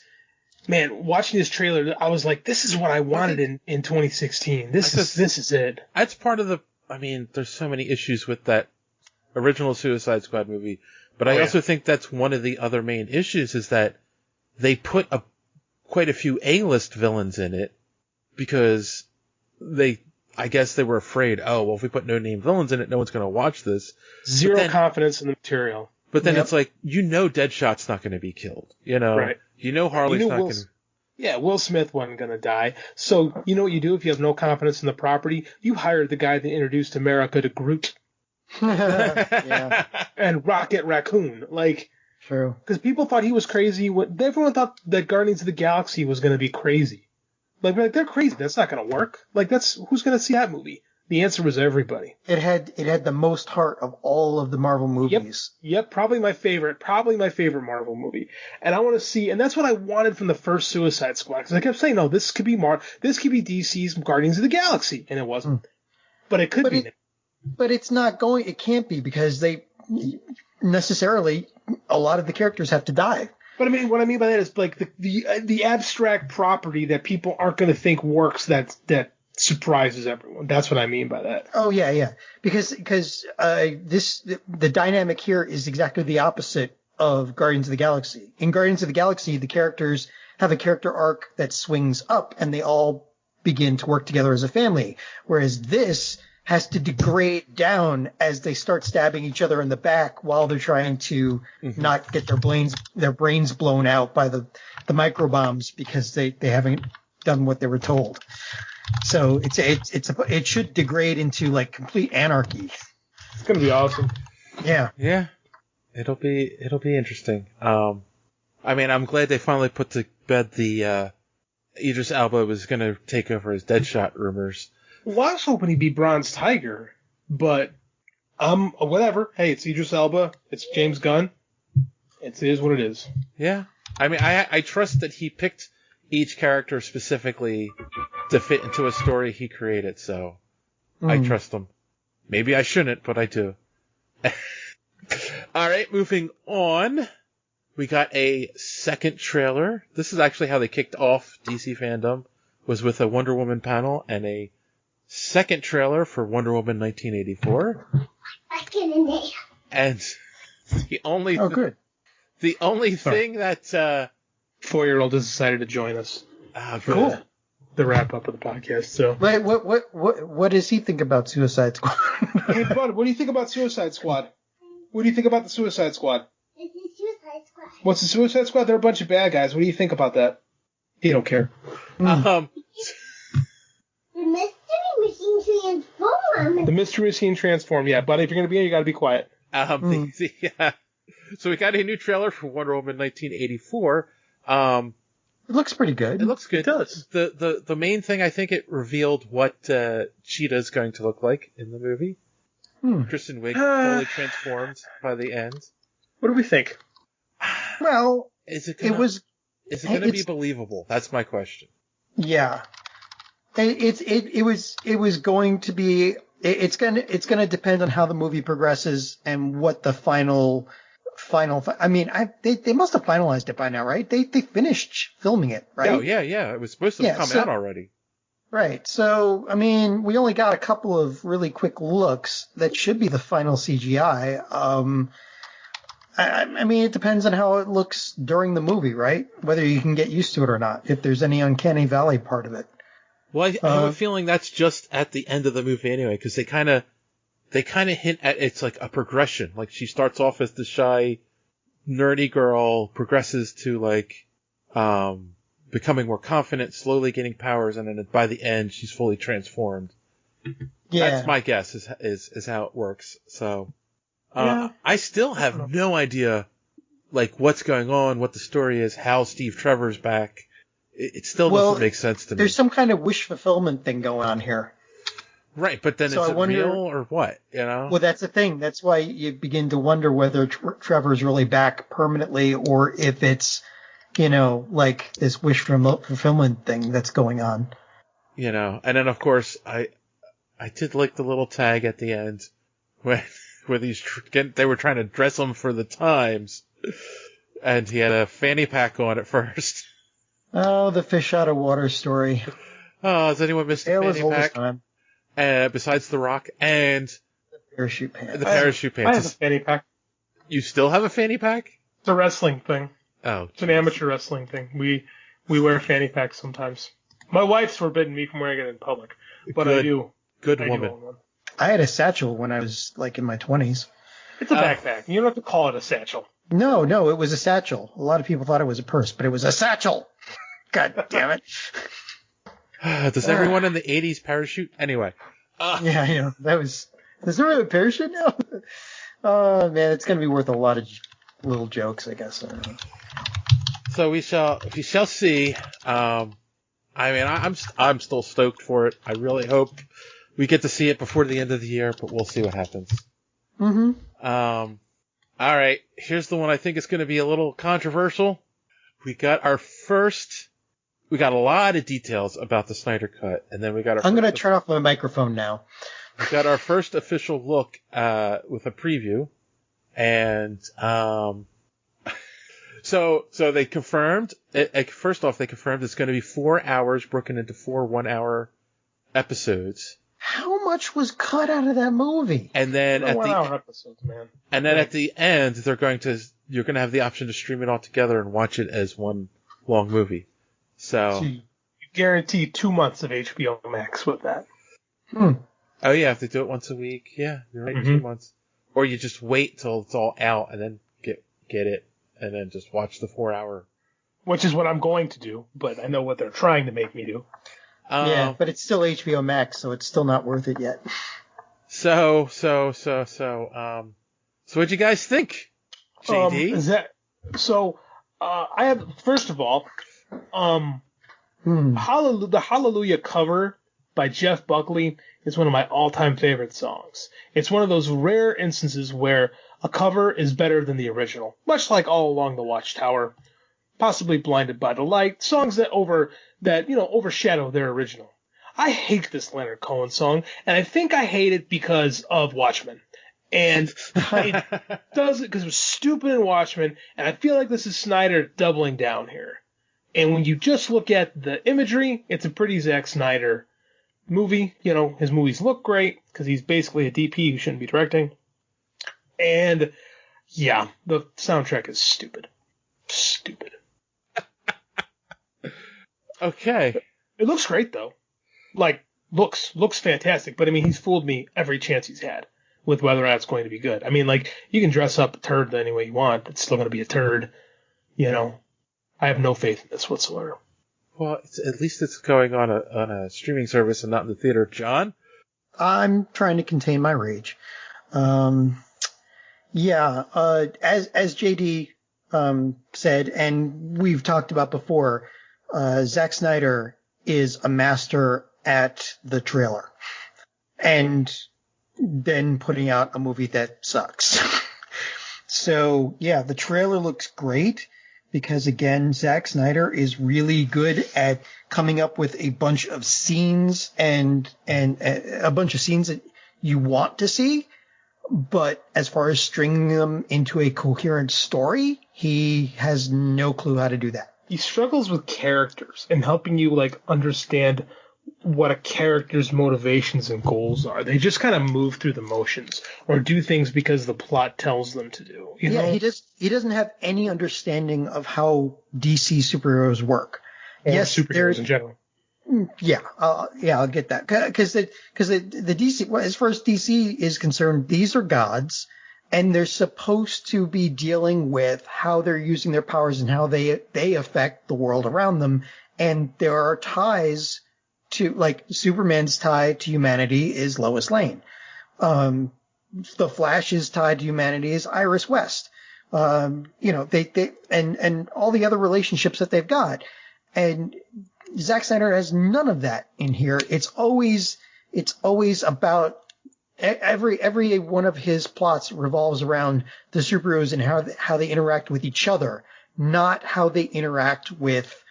Speaker 3: man, watching this trailer, I was like, this is what I wanted in 2016. This is it.
Speaker 1: That's part of there's so many issues with that original Suicide Squad movie, but I also think that's one of the other main issues is that they put quite a few A-list villains in it because I guess they were afraid, if we put no-name villains in it, no one's going to watch this.
Speaker 3: Zero confidence in the material.
Speaker 1: But then it's like, Deadshot's not going to be killed,
Speaker 3: Right.
Speaker 1: Harley's not going to...
Speaker 3: Yeah, Will Smith wasn't going to die. So, you know what you do if you have no confidence in the property? You hire the guy that introduced America to Groot.
Speaker 2: Yeah.
Speaker 3: And Rocket Raccoon. Like,
Speaker 2: True.
Speaker 3: Because people thought he was crazy. Everyone thought that Guardians of the Galaxy was going to be crazy. Like they're crazy. That's not going to work. Like who's going to see that movie? The answer was everybody.
Speaker 2: It had the most heart of all of the Marvel movies.
Speaker 3: Yep. Probably my favorite Marvel movie. And I want to see, and that's what I wanted from the first Suicide Squad. Because I kept saying, no, this could be DC's Guardians of the Galaxy, and it wasn't. But it could be.
Speaker 2: But it's not going. It can't be because they necessarily a lot of the characters have to die.
Speaker 3: But I mean, what I mean by that is like the abstract property that people aren't going to think works that surprises everyone. That's what I mean by that.
Speaker 2: Oh yeah. Because the dynamic here is exactly the opposite of Guardians of the Galaxy. In Guardians of the Galaxy, the characters have a character arc that swings up and they all begin to work together as a family. Whereas this has to degrade down as they start stabbing each other in the back while they're trying to not get their brains blown out by the microbombs because they haven't done what they were told. So it should degrade into like complete anarchy.
Speaker 3: It's gonna be awesome.
Speaker 2: Yeah.
Speaker 1: Yeah. It'll be interesting. I mean, I'm glad they finally put to bed the Idris Elba was gonna take over as Deadshot rumors.
Speaker 3: Well, I was hoping he'd be Bronze Tiger, but whatever. Hey, it's Idris Elba. It's James Gunn. It is what it is.
Speaker 1: Yeah. I mean, I trust that he picked each character specifically to fit into a story he created, so I trust him. Maybe I shouldn't, but I do. All right, moving on. We got a second trailer. This is actually how they kicked off DC Fandome, was with a Wonder Woman panel and a second trailer for Wonder Woman 1984. And the only thing that
Speaker 3: 4-year-old has decided to join us.
Speaker 2: Cool.
Speaker 3: The wrap up of the podcast. So,
Speaker 2: wait, what does he think about Suicide Squad?
Speaker 3: Hey, bud, what do you think about Suicide Squad? What do you think about the Suicide Squad?
Speaker 13: It's the Suicide Squad.
Speaker 3: What's the Suicide Squad? They're a bunch of bad guys. What do you think about that? He don't care.
Speaker 13: The Mystery Machine transformed.
Speaker 3: The Mystery Machine transformed. Yeah, but if you're gonna be here, you gotta be quiet.
Speaker 1: Yeah. So we got a new trailer for Wonder Woman 1984.
Speaker 2: It looks pretty good.
Speaker 1: It looks good.
Speaker 3: It does.
Speaker 1: The main thing, I think it revealed what Cheetah's going to look like in the movie. Kristen Wiig fully transformed by the end.
Speaker 3: What do we think?
Speaker 2: Well,
Speaker 1: is it going to be believable? That's my question.
Speaker 2: Yeah. It was going to be. It's gonna depend on how the movie progresses and what the final. I mean, they must have finalized it by now, right? They finished filming it, right?
Speaker 1: Oh yeah. It was supposed to come out already.
Speaker 2: Right. So, I mean, we only got a couple of really quick looks that should be the final CGI. I mean, it depends on how it looks during the movie, right? Whether you can get used to it or not. If there's any Uncanny Valley part of it.
Speaker 1: Well, I have a feeling that's just at the end of the movie anyway, because they kind of hint at it's like a progression. Like she starts off as the shy, nerdy girl, progresses to like becoming more confident, slowly gaining powers, and then by the end she's fully transformed. Yeah, that's my guess is how it works. So I still have no idea like what's going on, what the story is, how Steve Trevor's back. It still doesn't make sense to me.
Speaker 2: There's some kind of wish fulfillment thing going on here.
Speaker 1: Right, but then is it real or what? You know?
Speaker 2: Well, that's the thing. That's why you begin to wonder whether Trevor's really back permanently or if it's, like this wish fulfillment thing that's going on.
Speaker 1: And then of course I did like the little tag at the end where they were trying to dress him for the times, and he had a fanny pack on at first.
Speaker 2: Oh, the fish out of water story.
Speaker 1: Oh, has anyone missed the fanny pack? Besides the Rock and
Speaker 2: the parachute pants.
Speaker 1: The parachute pants.
Speaker 3: I have a fanny pack.
Speaker 1: You still have a fanny pack?
Speaker 3: It's a wrestling thing.
Speaker 1: Oh,
Speaker 3: it's an amateur wrestling thing. We wear fanny packs sometimes. My wife's forbidden me from wearing it in public, but I do.
Speaker 1: Good woman.
Speaker 2: I had a satchel when I was like in my 20s.
Speaker 3: It's a backpack. You don't have to call it a satchel.
Speaker 2: No, it was a satchel. A lot of people thought it was a purse, but it was a satchel. God damn it.
Speaker 1: Does everyone in the 80s parachute? Anyway.
Speaker 2: Yeah, that was... Does there have a parachute now? Oh, man, it's going to be worth a lot of little jokes, I guess. I don't know.
Speaker 1: So we shall see. I mean, I'm still stoked for it. I really hope we get to see it before the end of the year, but we'll see what happens.
Speaker 2: Mm-hmm.
Speaker 1: All right. Here's the one I think is going to be a little controversial. We got a lot of details about the Snyder Cut, and then we got
Speaker 2: I'm going to turn off my microphone now.
Speaker 1: We got our first official look with a preview, and so they confirmed. First off, they confirmed it's going to be 4 hours broken into 4 1-hour episodes.
Speaker 2: How much was cut out of that movie?
Speaker 1: And then at
Speaker 3: 1 hour episodes, man.
Speaker 1: And then at the end, you're going to have the option to stream it all together and watch it as one long movie. So
Speaker 3: you guarantee 2 months of HBO Max with that.
Speaker 1: Oh yeah, if they do it once a week, yeah, you're right, 2 months. Or you just wait till it's all out and then get it, and then just watch the 4 hour.
Speaker 3: Which is what I'm going to do, but I know what they're trying to make me do.
Speaker 2: Yeah, but it's still HBO Max, so it's still not worth it yet.
Speaker 1: So what'd you guys think, JD?
Speaker 3: I have, first of all, the Hallelujah cover by Jeff Buckley is one of my all-time favorite songs. It's one of those rare instances where a cover is better than the original, much like All Along the Watchtower, possibly Blinded by the Light, songs that overshadow their original. I hate this Leonard Cohen song, and I think I hate it because of Watchmen. And it does it because it was stupid in Watchmen, and I feel like this is Snyder doubling down here. And when you just look at the imagery, it's a pretty Zack Snyder movie. You know, his movies look great because he's basically a DP who shouldn't be directing. And yeah, the soundtrack is stupid. Stupid.
Speaker 1: Okay.
Speaker 3: It looks great though. Like, looks fantastic. But I mean, he's fooled me every chance he's had with whether or not it's going to be good. I mean, like, you can dress up a turd any way you want. It's still going to be a turd. You know, I have no faith in this whatsoever.
Speaker 1: Well, at least it's going on a streaming service and not in the theater. John?
Speaker 2: I'm trying to contain my rage. As JD said, and we've talked about before, Zack Snyder is a master at the trailer and then putting out a movie that sucks. So yeah, the trailer looks great because again, Zack Snyder is really good at coming up with a bunch of scenes and a bunch of scenes that you want to see. But as far as stringing them into a coherent story, he has no clue how to do that.
Speaker 3: He struggles with characters and helping you like understand what a character's motivations and goals are. They just kind of move through the motions or do things because the plot tells them to do. You know?
Speaker 2: He doesn't have any understanding of how DC superheroes work.
Speaker 3: Or superheroes in general.
Speaker 2: Yeah, I'll get that. Because the DC, as far as DC is concerned, these are gods, and they're supposed to be dealing with how they're using their powers and how they affect the world around them. And there are ties to, like, Superman's tie to humanity is Lois Lane. The Flash's tie to humanity is Iris West. They and all the other relationships that they've got. And Zack Snyder has none of that in here. It's always about every one of his plots revolves around the superheroes and how they interact with each other, not how they interact with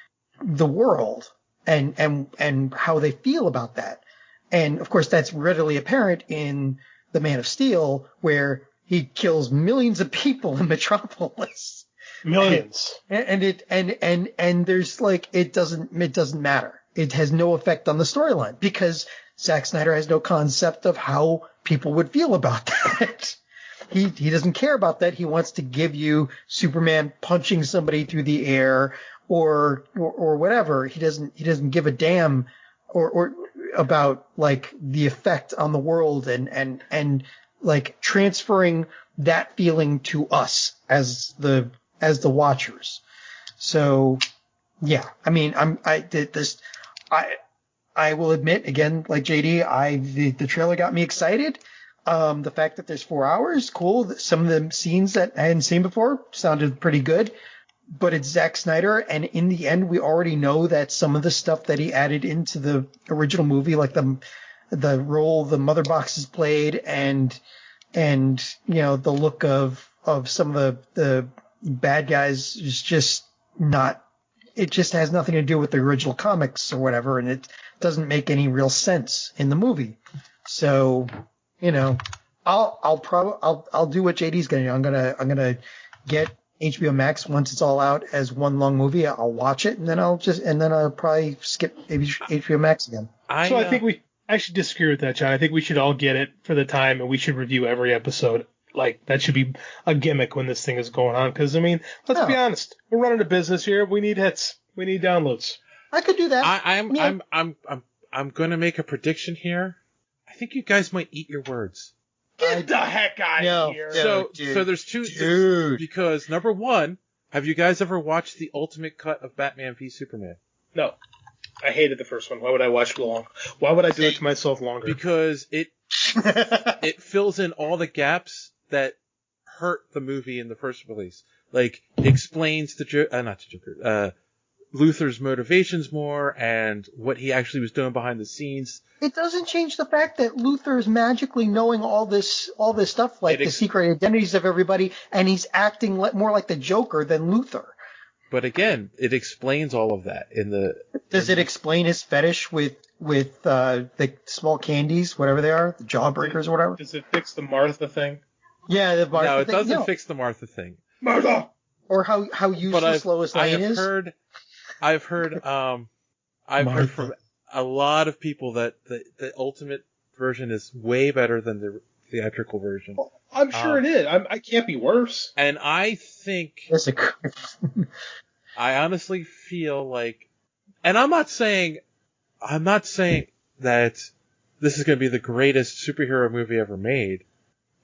Speaker 2: the world and how they feel about that. And of course, that's readily apparent in The Man of Steel, where he kills millions of people in Metropolis.
Speaker 3: Millions.
Speaker 2: And there's like, it doesn't matter. It has no effect on the storyline because Zack Snyder has no concept of how people would feel about that. He doesn't care about that. He wants to give you Superman punching somebody through the air or whatever. He doesn't give a damn or about like the effect on the world and like transferring that feeling to us as the watchers. So yeah, I mean, I will admit again, like JD, the trailer got me excited. The fact that there's 4 hours, cool. Some of the scenes that I hadn't seen before sounded pretty good. But it's Zack Snyder, and in the end, we already know that some of the stuff that he added into the original movie, like the role the mother boxes played, and the look of some of the bad guys is just not. It just has nothing to do with the original comics or whatever, and it doesn't make any real sense in the movie. So, I'll do what JD's gonna do. I'm gonna get HBO Max once it's all out as one long movie. I'll watch it, and then I'll probably skip HBO Max again.
Speaker 3: I think we actually disagree with that, John. I think we should all get it for the time, and we should review every episode. Like, that should be a gimmick when this thing is going on. Because, I mean, let's be honest. We're running a business here. We need hits. We need downloads.
Speaker 2: I could do that.
Speaker 1: I'm going to make a prediction here. I think you guys might eat your words.
Speaker 3: Get the heck out of here.
Speaker 1: So there's two. Because, number one, have you guys ever watched the ultimate cut of Batman v Superman?
Speaker 3: No. I hated the first one. Why would I watch it long? Why would I do it to myself longer?
Speaker 1: Because it fills in all the gaps that hurt the movie in the first release. Like, explains Luthor's motivations more and what he actually was doing behind the scenes.
Speaker 2: It doesn't change the fact that Luthor is magically knowing all this stuff, like the secret identities of everybody, and he's acting more like the Joker than Luthor.
Speaker 1: But again, it explains all of that in the.
Speaker 2: Does it explain his fetish with the small candies, whatever they are, the jawbreakers or whatever?
Speaker 3: Does it fix the Martha thing?
Speaker 2: Yeah, the Martha thing.
Speaker 1: No, it doesn't fix the Martha thing.
Speaker 3: Martha!
Speaker 2: Or how useless Lois Lane is.
Speaker 1: I've heard from a lot of people that the ultimate version is way better than the theatrical version.
Speaker 3: Well, I'm sure it is. I can't be worse.
Speaker 1: And I think I honestly feel like, and I'm not saying that this is going to be the greatest superhero movie ever made,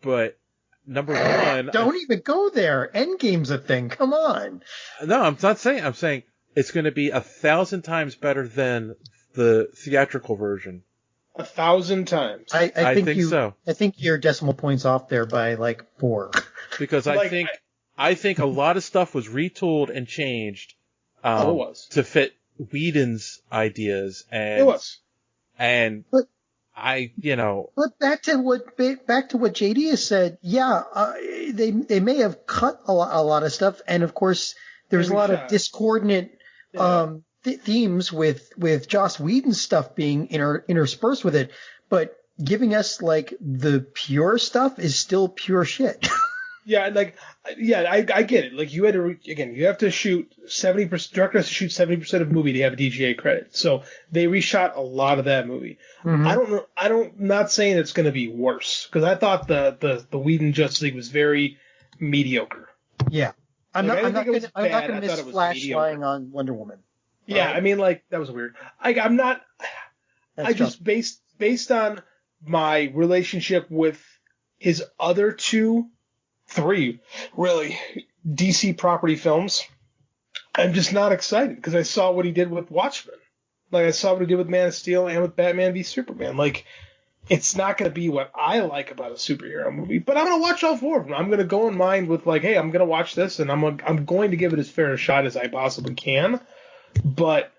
Speaker 1: but number one,
Speaker 2: don't even go there. Endgame's a thing. Come on.
Speaker 1: No, I'm not saying. I'm saying it's going to be 1,000 times better than the theatrical version.
Speaker 3: 1,000 times.
Speaker 2: I think
Speaker 1: so.
Speaker 2: I think your decimal point's off there by like 4.
Speaker 1: Because I think a lot of stuff was retooled and changed to fit Whedon's ideas, and
Speaker 3: it was.
Speaker 1: And
Speaker 2: but back to what JD has said. Yeah, they may have cut a lot of stuff, and of course there's a lot of discordant themes with Joss Whedon's stuff being interspersed with it, but giving us like the pure stuff is still pure shit.
Speaker 3: I get it. Like, you have to shoot 70%. Director has to shoot 70% of the movie to have a DGA credit. So they reshot a lot of that movie. Mm-hmm. I'm not saying it's going to be worse, because I thought the Whedon Justice League was very mediocre.
Speaker 2: Yeah, I'm not going to miss Flash lying on Wonder Woman.
Speaker 3: Yeah, I mean, like, that was weird. I'm not. Based on my relationship with his other 3 really DC property films, I'm just not excited, because I saw what he did with Watchmen. Like, I saw what he did with Man of Steel and with Batman v Superman. Like, it's not going to be what I like about a superhero movie, but I'm going to watch all 4 of them. I'm going to go in mind with, like, hey, I'm going to watch this, and I'm going to give it as fair a shot as I possibly can. But,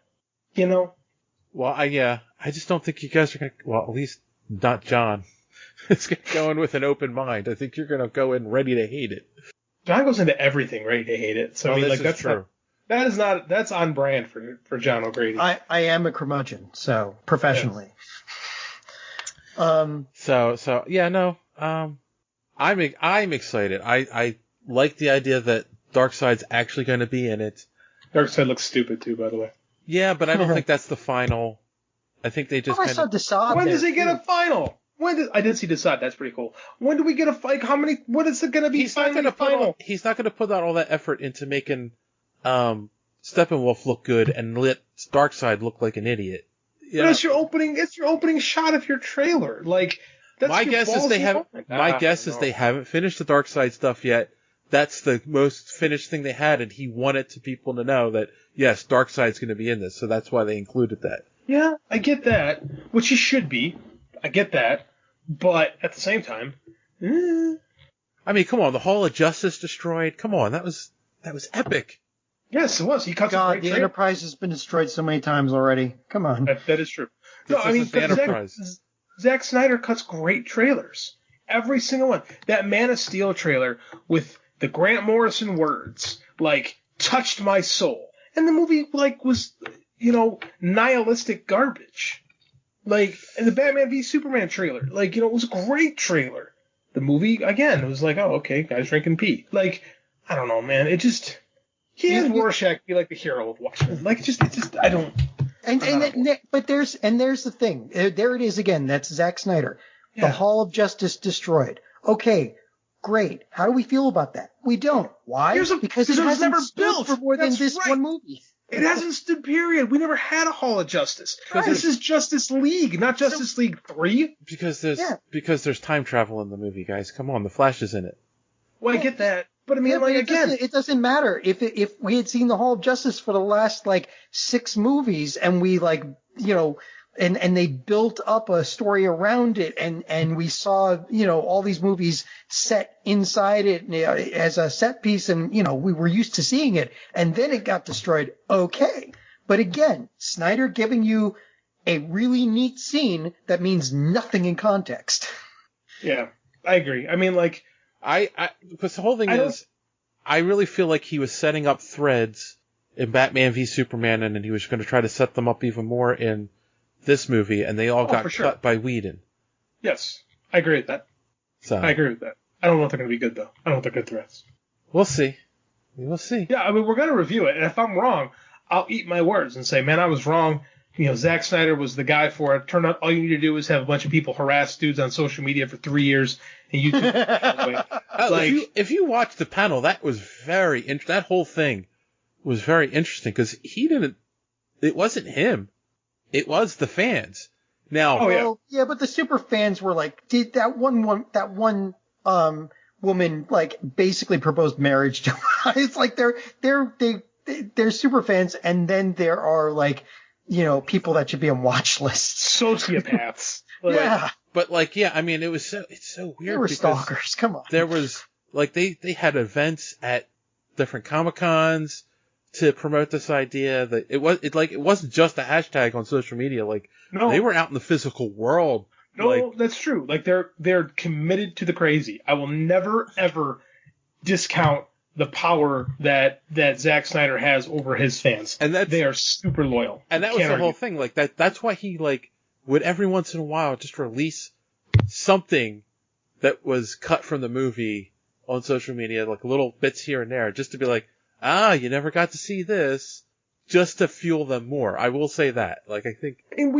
Speaker 1: Well, I just don't think you guys are going to, well, at least not John. It's going with an open mind. I think you're going to go in ready to hate it.
Speaker 3: John goes into everything ready to hate it. So, I mean, like, that's
Speaker 1: true.
Speaker 3: That's on brand for John O'Grady.
Speaker 2: I am a curmudgeon, so professionally.
Speaker 3: Yes.
Speaker 1: I'm excited. I like the idea that Darkseid's actually going to be in it.
Speaker 3: Darkseid looks stupid too, by the way.
Speaker 1: Yeah, but I don't think that's the final. I think they just
Speaker 3: When does he get a final? I did see Desaad. That's pretty cool. When do we get a fight? What is it going to be?
Speaker 1: He's not going to put out all that effort into making Steppenwolf look good and let Darkseid look like an idiot.
Speaker 3: But it's your opening shot of your trailer. Like, that's
Speaker 1: my guess is they haven't. My guess is they haven't finished the Darkseid stuff yet. That's the most finished thing they had, and he wanted people to know that yes, Darkseid's going to be in this, so that's why they included that.
Speaker 3: Yeah, I get that, which he should be. I get that, But at the same time,
Speaker 1: I mean, come on, the Hall of Justice destroyed. Come on, that was epic.
Speaker 3: Yes, it was. He cut
Speaker 2: God, the Enterprise has been destroyed so many times already. Come on.
Speaker 3: That is true. No, I mean,
Speaker 1: the Enterprise.
Speaker 3: Zack Snyder cuts great trailers. Every single one. That Man of Steel trailer with the Grant Morrison words, like, touched my soul. And the movie, like, was, nihilistic garbage. Like, and the Batman v Superman trailer, like, it was a great trailer. The movie, again, it was like, oh, okay, guys drinking pee. Like, I don't know, man. It just... He had Rorschach be like the hero of Watchmen. Like, it just, I don't...
Speaker 2: But there's the thing. There it is again. That's Zack Snyder. Yeah. The Hall of Justice destroyed. Okay, great. How do we feel about that? We don't. Why? Because it hasn't
Speaker 3: never
Speaker 2: stood
Speaker 3: built
Speaker 2: for more than this one movie.
Speaker 3: It hasn't stood, period. We never had a Hall of Justice. This is Justice League, not Justice League 3.
Speaker 1: Because there's time travel in the movie, guys. Come on, the Flash is in it.
Speaker 3: Well, I get that. But I mean,
Speaker 2: it doesn't matter. If we had seen the Hall of Justice for the last, 6 movies and we, and they built up a story around it and we saw, all these movies set inside it as a set piece and, we were used to seeing it and then it got destroyed. Okay. But again, Snyder giving you a really neat scene that means nothing in context.
Speaker 3: Yeah, I agree. I mean,
Speaker 1: because the whole thing is, I really feel like he was setting up threads in Batman v Superman, and then he was going to try to set them up even more in this movie, and they all got cut by Whedon.
Speaker 3: Yes, I agree with that. I agree with that. I don't know if they're going to be good, though. I don't know if they're good threads.
Speaker 1: We'll see. We'll see.
Speaker 3: Yeah, I mean, we're going to review it, and if I'm wrong, I'll eat my words and say, man, I was wrong. Zack Snyder was the guy for it. Turned out all you need to do is have a bunch of people harass dudes on social media for 3 years, and you took
Speaker 1: if you watch the panel, that was very interesting. That whole thing was very interesting because it wasn't him. It was the fans. Now,
Speaker 2: but the super fans were like, did that one woman basically proposed marriage to her? It's like they're super fans, and then there are people that should be on watch lists.
Speaker 3: Sociopaths.
Speaker 2: Yeah.
Speaker 1: But I mean, it's so weird.
Speaker 2: They were stalkers. Come on.
Speaker 1: There was they had events at different Comic-Cons to promote this idea that it wasn't just a hashtag on social media.
Speaker 3: No.
Speaker 1: They were out in the physical world.
Speaker 3: No, that's true. They're committed to the crazy. I will never ever discount the power that Zack Snyder has over his fans. And they are super loyal.
Speaker 1: And that was the whole thing. That's why he would every once in a while just release something that was cut from the movie on social media, little bits here and there, just to be you never got to see this, just to fuel them more. I will say that. I think.
Speaker 3: And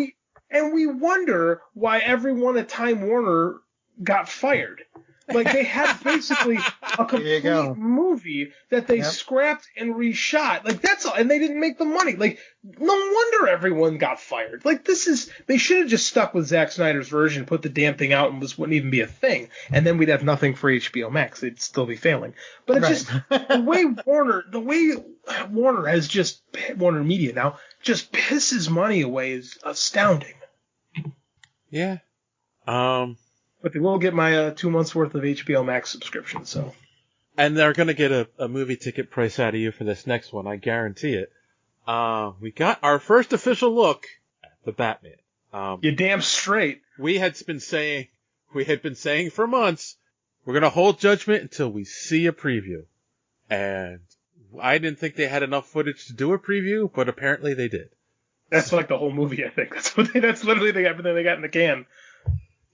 Speaker 3: we wonder why everyone at Time Warner got fired. They had basically a complete movie that they scrapped and reshot. That's all. And they didn't make the money. No wonder everyone got fired. They should have just stuck with Zack Snyder's version, put the damn thing out, and this wouldn't even be a thing. And then we'd have nothing for HBO Max. It'd still be failing. But it's just, the way Warner has just, Warner Media now, just pisses money away is astounding.
Speaker 1: Yeah.
Speaker 3: But they will get my 2 months worth of HBO Max subscription, so.
Speaker 1: And they're going to get a movie ticket price out of you for this next one, I guarantee it. We got our first official look at the Batman.
Speaker 3: You're damn straight.
Speaker 1: We had been saying for months, we're going to hold judgment until we see a preview. And I didn't think they had enough footage to do a preview, but apparently they did.
Speaker 3: That's the whole movie, I think. That's literally everything they got in the can.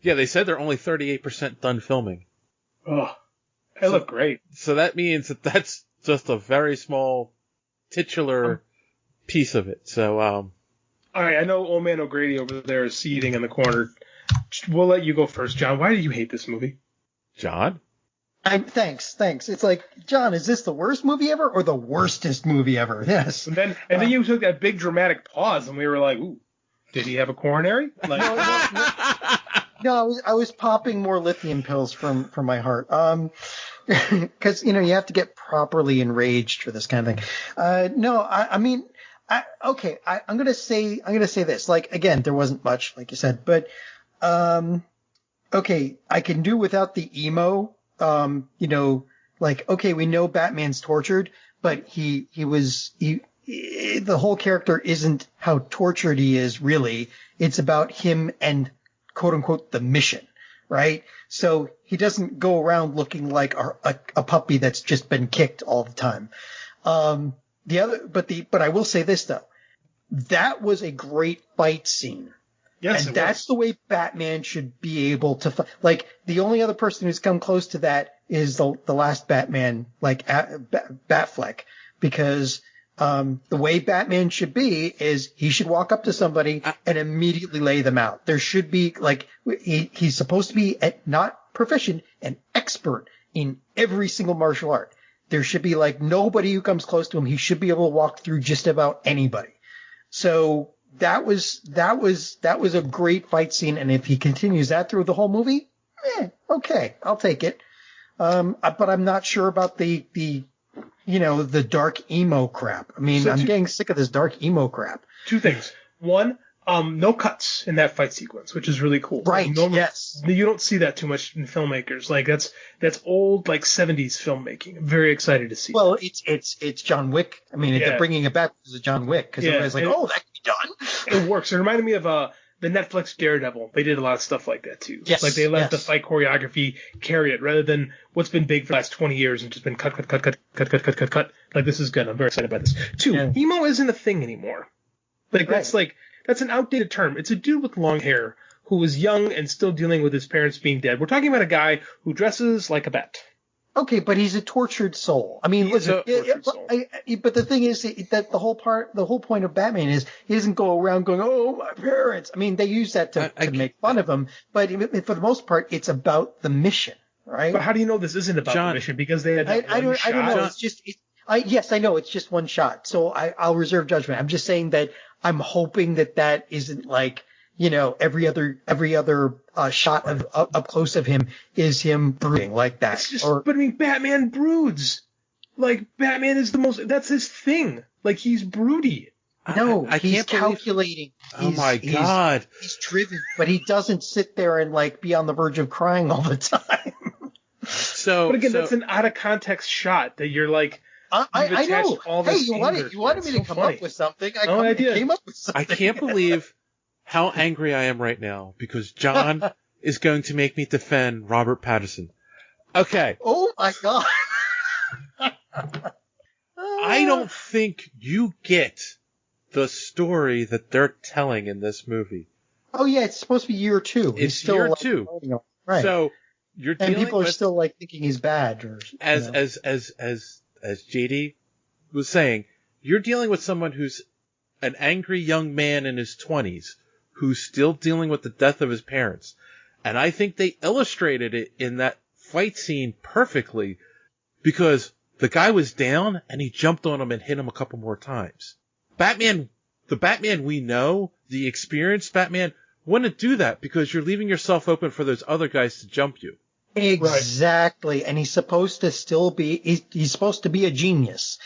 Speaker 1: Yeah, they said they're only 38% done filming.
Speaker 3: Oh, they look great.
Speaker 1: So that means that's just a very small titular piece of it. So,
Speaker 3: all right, I know old man O'Grady over there is seething in the corner. We'll let you go first, John. Why do you hate this movie?
Speaker 1: John?
Speaker 2: Thanks. It's John, is this the worst movie ever or the worstest movie ever? Yes.
Speaker 3: And then you took that big dramatic pause, and we were like, ooh, did he have a coronary?
Speaker 2: No, I was popping more lithium pills from my heart. Because you have to get properly enraged for this kind of thing. I'm gonna say this. Again, there wasn't much, like you said, but okay, I can do without the emo. Like, okay, we know Batman's tortured, but the whole character isn't how tortured he is, really. It's about him and quote unquote the mission, right? So he doesn't go around looking like a puppy that's just been kicked all the time. But I will say this though, that was a great fight scene.
Speaker 3: Yes,
Speaker 2: and that's the way Batman should be able to fight. Like, the only other person who's come close to that is the last Batman, like Batfleck, because the way Batman should be is he should walk up to somebody and immediately lay them out. There should be, like, he's supposed to be not proficient, an expert in every single martial art. There should be, like, nobody who comes close to him. He should be able to walk through just about anybody. So that was a great fight scene, and if he continues that through the whole movie, okay, I'll take it. But I'm not sure about the dark emo crap. I mean, I'm getting sick of this dark emo crap.
Speaker 3: Two things. One, no cuts in that fight sequence, which is really cool.
Speaker 2: Right.
Speaker 3: Normally,
Speaker 2: yes.
Speaker 3: You don't see that too much in filmmakers. Like, that's old, like, 70s filmmaking. I'm very excited to see.
Speaker 2: Well, it's John Wick. I mean, they're bringing it back because of John Wick, because everybody's like, that can be done.
Speaker 3: It works. It reminded me of the Netflix Daredevil. They did a lot of stuff like that too.
Speaker 2: Yes.
Speaker 3: Like, they let the fight choreography carry it rather than what's been big for the last 20 years and just been cut. Like, this is good. I'm very excited about this. Two, emo isn't a thing anymore. Like, that's an outdated term. It's a dude with long hair who was young and still dealing with his parents being dead. We're talking about a guy who dresses like a bat.
Speaker 2: Okay, but he's a tortured soul. I mean, listen, but the thing is that the whole point of Batman is he doesn't go around going, "Oh, my parents." I mean, they use that to make fun of him, but for the most part, it's about the mission, right?
Speaker 3: But how do you know this isn't about the mission? Because they had that
Speaker 2: I don't know. It's just, yes, I know it's just one shot, so I'll reserve judgment. I'm just saying that I'm hoping that isn't like, every other shot of up close of him is him brooding like that.
Speaker 3: But I mean, Batman broods. Like, Batman is that's his thing. Like, he's broody.
Speaker 2: No, he's calculating.
Speaker 1: Oh my God.
Speaker 2: He's driven, but he doesn't sit there and like be on the verge of crying all the time.
Speaker 3: But again, that's an out of context shot that you're like,
Speaker 2: I know. Hey, you wanted me to come up with something. I came up with something.
Speaker 1: I can't believe how angry I am right now because John is going to make me defend Robert Pattinson. Okay.
Speaker 2: Oh my God.
Speaker 1: I don't think you get the story that they're telling in this movie.
Speaker 2: Oh yeah, it's supposed to be year 2.
Speaker 1: It's still year 2.
Speaker 2: Right.
Speaker 1: So you're dealing
Speaker 2: and people are still like thinking he's bad, or
Speaker 1: as JD was saying, you're dealing with someone who's an angry young man in his 20s who's still dealing with the death of his parents. And I think they illustrated it in that fight scene perfectly because the guy was down and he jumped on him and hit him a couple more times. The Batman we know, the experienced Batman, wouldn't do that because you're leaving yourself open for those other guys to jump you.
Speaker 2: Exactly. Right. And he's supposed to still be, he's supposed to be a genius.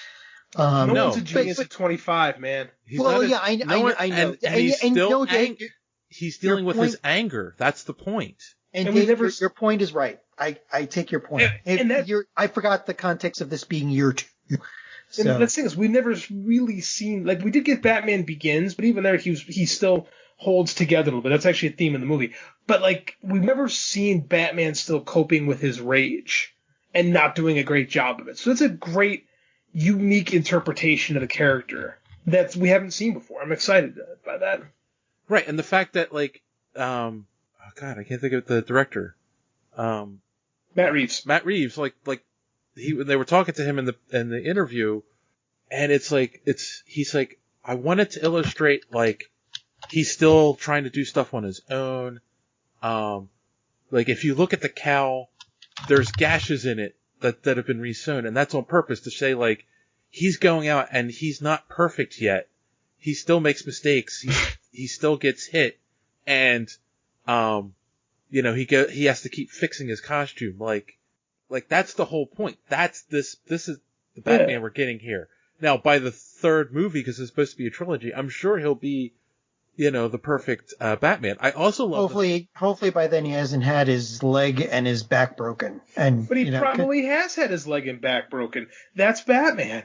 Speaker 3: No one's a genius at 25, man.
Speaker 2: I know.
Speaker 1: And he's dealing with his anger. That's the point.
Speaker 2: And Dave, your point is right. I take your point. I forgot the context of this being year 2.
Speaker 3: So. And the thing is, we've never really seen, like, we did get Batman Begins, but even there, he still holds together a little bit. That's actually a theme in the movie. But, like, we've never seen Batman still coping with his rage and not doing a great job of it. So it's a great, unique interpretation of the character that we haven't seen before. I'm excited by that.
Speaker 1: Right, and the fact that, like, I can't think of the director.
Speaker 3: Matt Reeves.
Speaker 1: They were talking to him in the interview, and he's like, I wanted to illustrate, like, he's still trying to do stuff on his own. Like, if you look at the cowl, there's gashes in it that have been resewn, and that's on purpose to say, like, he's going out and he's not perfect yet. He still makes mistakes. He still gets hit, and he has to keep fixing his costume. Like that's the whole point. This is the Batman we're getting here. Now, by the third movie, because it's supposed to be a trilogy, I'm sure he'll be, the perfect Batman. I also love.
Speaker 2: Hopefully by then he hasn't had his leg and his back broken.
Speaker 3: But he probably has had his leg and back broken. That's Batman.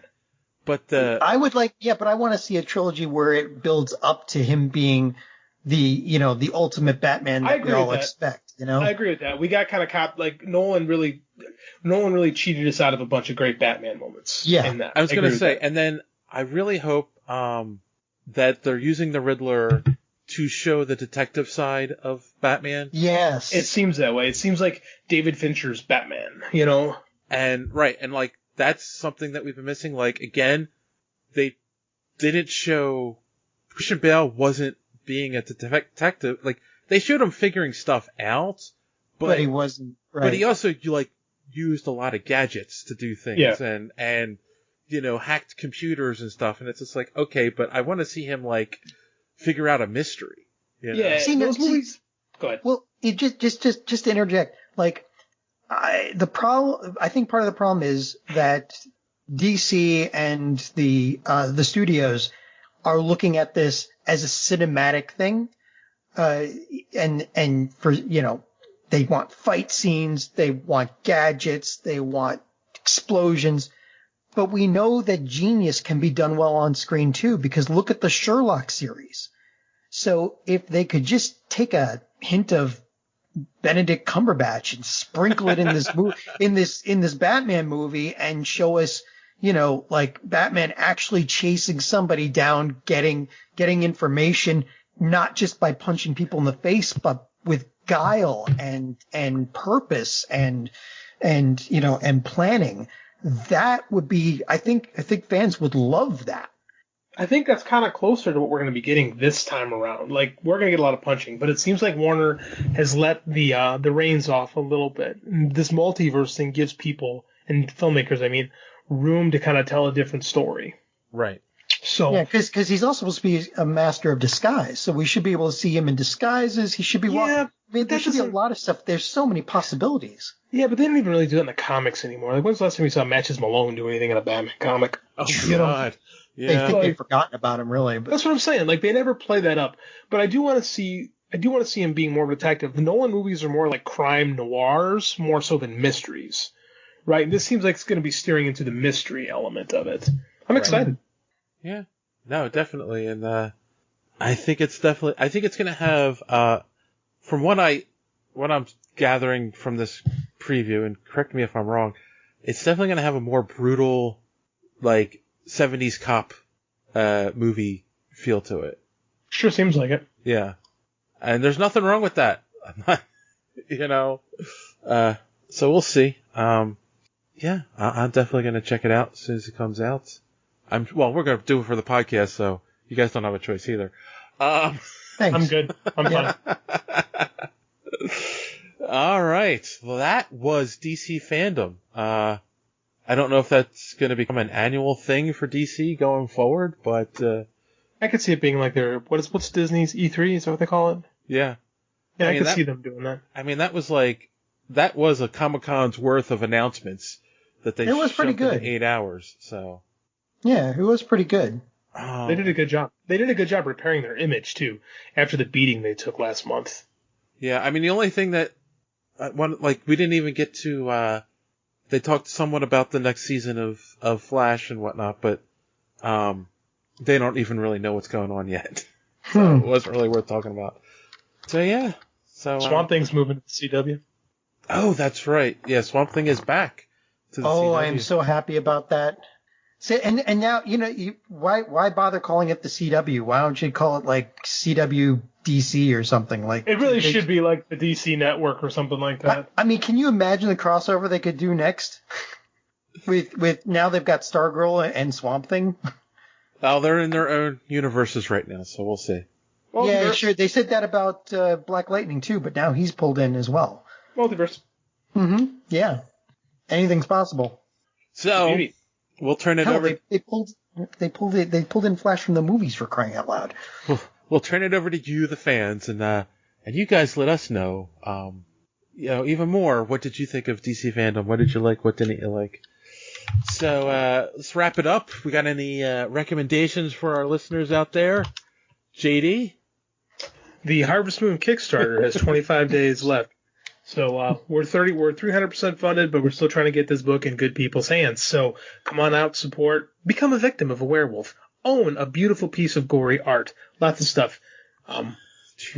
Speaker 1: But
Speaker 2: I would but I want to see a trilogy where it builds up to him being the ultimate Batman that we all expect.
Speaker 3: I agree with that. We got kind of Nolan really cheated us out of a bunch of great Batman moments.
Speaker 2: Yeah,
Speaker 3: in that.
Speaker 1: I was going to say, and then I really hope that they're using the Riddler to show the detective side of Batman.
Speaker 2: Yes,
Speaker 3: it seems that way. It seems like David Fincher's Batman.
Speaker 1: And like that's something that we've been missing. Like again, they didn't show Christian Bale wasn't being a detective. Like they showed him figuring stuff out, but
Speaker 2: he wasn't. Right.
Speaker 1: But he also used a lot of gadgets to do things, and hacked computers and stuff. And it's just like, okay, but I want to see him figure out a mystery.
Speaker 3: Yeah,
Speaker 2: those movies.
Speaker 3: Go ahead.
Speaker 2: Well, just to interject, I think part of the problem is that DC and the studios are looking at this as a cinematic thing, and for they want fight scenes, they want gadgets, they want explosions, but we know that genius can be done well on screen too, because look at the Sherlock series. So if they could just take a hint of Benedict Cumberbatch and sprinkle it in this in this Batman movie and show us, Batman actually chasing somebody down, getting information, not just by punching people in the face, but with guile and purpose and planning. That would be, I think fans would love that.
Speaker 3: I think that's kind of closer to what we're going to be getting this time around. We're going to get a lot of punching, but it seems like Warner has let the reins off a little bit. This multiverse thing gives people, and filmmakers, room to kind of tell a different story.
Speaker 1: Right.
Speaker 3: So
Speaker 2: yeah, because he's also supposed to be a master of disguise, so we should be able to see him in disguises. He should be there should be a lot of stuff. There's so many possibilities.
Speaker 3: Yeah, but they don't even really do it in the comics anymore. When's the last time we saw Matches Malone do anything in a Batman comic?
Speaker 1: Oh, God.
Speaker 2: Yeah. They think they've forgotten about him, really. But
Speaker 3: that's what I'm saying. They never play that up. But I do want to see him being more of a detective. The Nolan movies are more like crime noirs, more so than mysteries, right? And this seems like it's going to be steering into the mystery element of it. I'm excited.
Speaker 1: Yeah. No, definitely. And I think it's going to have from what I'm gathering from this preview, and correct me if I'm wrong, it's definitely going to have a more brutal 70s cop movie feel to it.
Speaker 3: Sure seems like it.
Speaker 1: Yeah. And there's nothing wrong with that. So we'll see. Yeah, I'm definitely going to check it out as soon as it comes out. We're going to do it for the podcast, so you guys don't have a choice either.
Speaker 2: Thanks.
Speaker 3: I'm good. I'm fine.
Speaker 1: All right. Well, that was DC Fandome. I don't know if that's going to become an annual thing for DC going forward, but
Speaker 3: I could see it being like their what's Disney's E3? Is that what they call it?
Speaker 1: Yeah.
Speaker 3: Yeah, I could see them doing that.
Speaker 1: That was a Comic-Con's worth of announcements that they.
Speaker 2: It was pretty good.
Speaker 1: In 8 hours. So.
Speaker 2: Yeah, it was pretty good.
Speaker 3: They did a good job. They did a good job repairing their image too after the beating they took last month.
Speaker 1: Yeah, the only thing that we didn't even get to. They talked somewhat about the next season of Flash and whatnot, but they don't even really know what's going on yet. So it wasn't really worth talking about. So yeah. So
Speaker 3: Swamp Thing's moving to the CW.
Speaker 1: Oh, that's right. Yeah, Swamp Thing is back to the CW.
Speaker 2: I am so happy about that. So, and now, why bother calling it the CW? Why don't you call it CW DC or something
Speaker 3: It really should be like the DC Network or something like that.
Speaker 2: Can you imagine the crossover they could do next? with now they've got Stargirl and Swamp Thing.
Speaker 1: Oh, they're in their own universes right now, so we'll see.
Speaker 2: Well, yeah, sure. They said that about Black Lightning too, but now he's pulled in as well.
Speaker 3: Multiverse.
Speaker 2: Mm-hmm. Yeah. Anything's possible.
Speaker 1: So we'll turn it over.
Speaker 2: They pulled in Flash from the movies, for crying out loud.
Speaker 1: We'll turn it over to you, the fans, and you guys let us know. Even more. What did you think of DC Fandome? What did you like? What didn't you like? So let's wrap it up. We got any recommendations for our listeners out there? JD?
Speaker 3: The Harvest Moon Kickstarter has 25 days left. So we're 300% funded, but we're still trying to get this book in good people's hands. So come on out, support, become a victim of a werewolf, own a beautiful piece of gory art, lots of stuff. I'm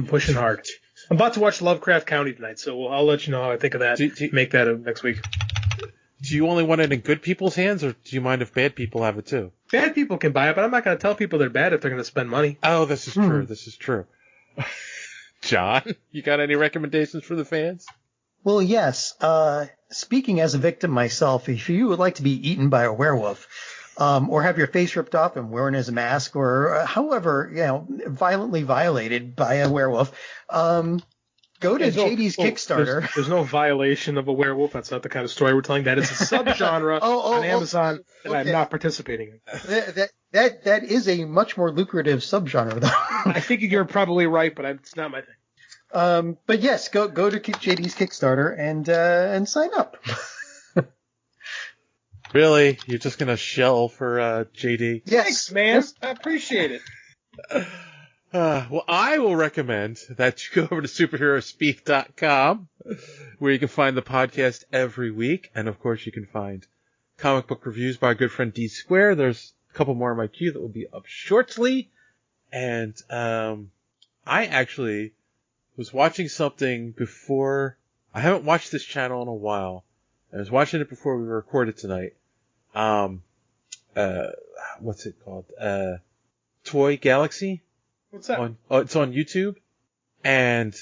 Speaker 3: pushing hard. I'm about to watch Lovecraft County tonight, so I'll let you know how I think of that. Make that next week.
Speaker 1: Do you only want it in good people's hands, or do you mind if bad people have it too?
Speaker 3: Bad people can buy it, but I'm not going to tell people they're bad if they're going to spend money.
Speaker 1: Oh, this is true. This is true. John, you got any recommendations for the fans?
Speaker 2: Well, yes. Speaking as a victim myself, if you would like to be eaten by a werewolf, or have your face ripped off and worn as a mask, or however, violently violated by a werewolf, go to JD's Kickstarter.
Speaker 3: There's no violation of a werewolf. That's not the kind of story we're telling. That is a subgenre on Amazon that I'm not participating in.
Speaker 2: That is a much more lucrative subgenre, though.
Speaker 3: I think you're probably right, but it's not my thing.
Speaker 2: But yes, go to JD's Kickstarter and sign up.
Speaker 1: Really? You're just gonna shell for JD?
Speaker 2: Yes,
Speaker 3: thanks, man. I appreciate it.
Speaker 1: Well, I will recommend that you go over to superheroespeak.com, where you can find the podcast every week, and of course you can find comic book reviews by our good friend D Square. There's a couple more in my queue that will be up shortly, and I actually was watching something before. I haven't watched this channel in a while. I was watching it before we recorded tonight. What's it called? Toy Galaxy?
Speaker 3: What's that?
Speaker 1: It's on YouTube. And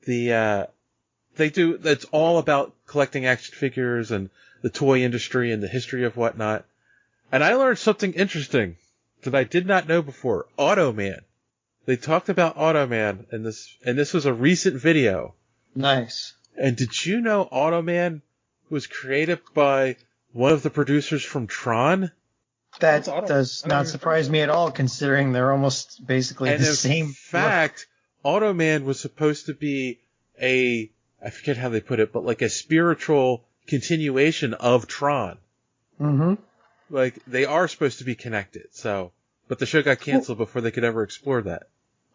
Speaker 1: it's all about collecting action figures and the toy industry and the history of whatnot. And I learned something interesting that I did not know before. Automan. They talked about Automan in this, and this was a recent video.
Speaker 2: Nice.
Speaker 1: And did you know Automan was created by one of the producers from Tron?
Speaker 2: That does not surprise me at all, considering they're almost basically the same.
Speaker 1: In fact, Automan was supposed to be I forget how they put it, but like a spiritual continuation of Tron.
Speaker 2: Mm-hmm.
Speaker 1: Like, they are supposed to be connected, but the show got canceled before they could ever explore that.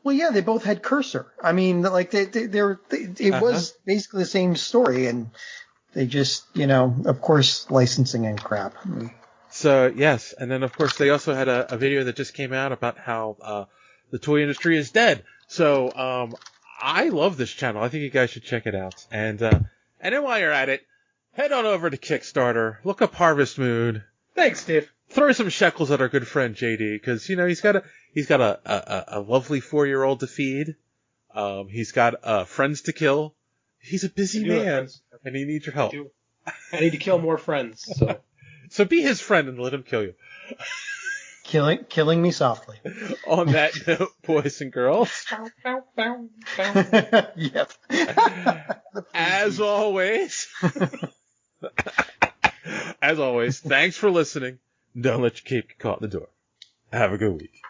Speaker 2: Well, yeah, they both had Cursor. I mean, like, it was basically the same story, and they just, of course, licensing and crap.
Speaker 1: So, yes, and then, of course, they also had a video that just came out about how the toy industry is dead. So, I love this channel. I think you guys should check it out. And then while you're at it, head on over to Kickstarter, look up Harvest Moon.
Speaker 3: Thanks, Dave.
Speaker 1: Throw some shekels at our good friend JD, because he's got a lovely 4-year-old to feed. He's got friends to kill. He's a busy man, and he needs your help.
Speaker 3: I need to kill more friends. So,
Speaker 1: so be his friend and let him kill you.
Speaker 2: Killing me softly.
Speaker 1: On that note, boys and girls.
Speaker 2: Yep.
Speaker 1: As always, thanks for listening. Don't let your cape get caught in the door. Have a good week.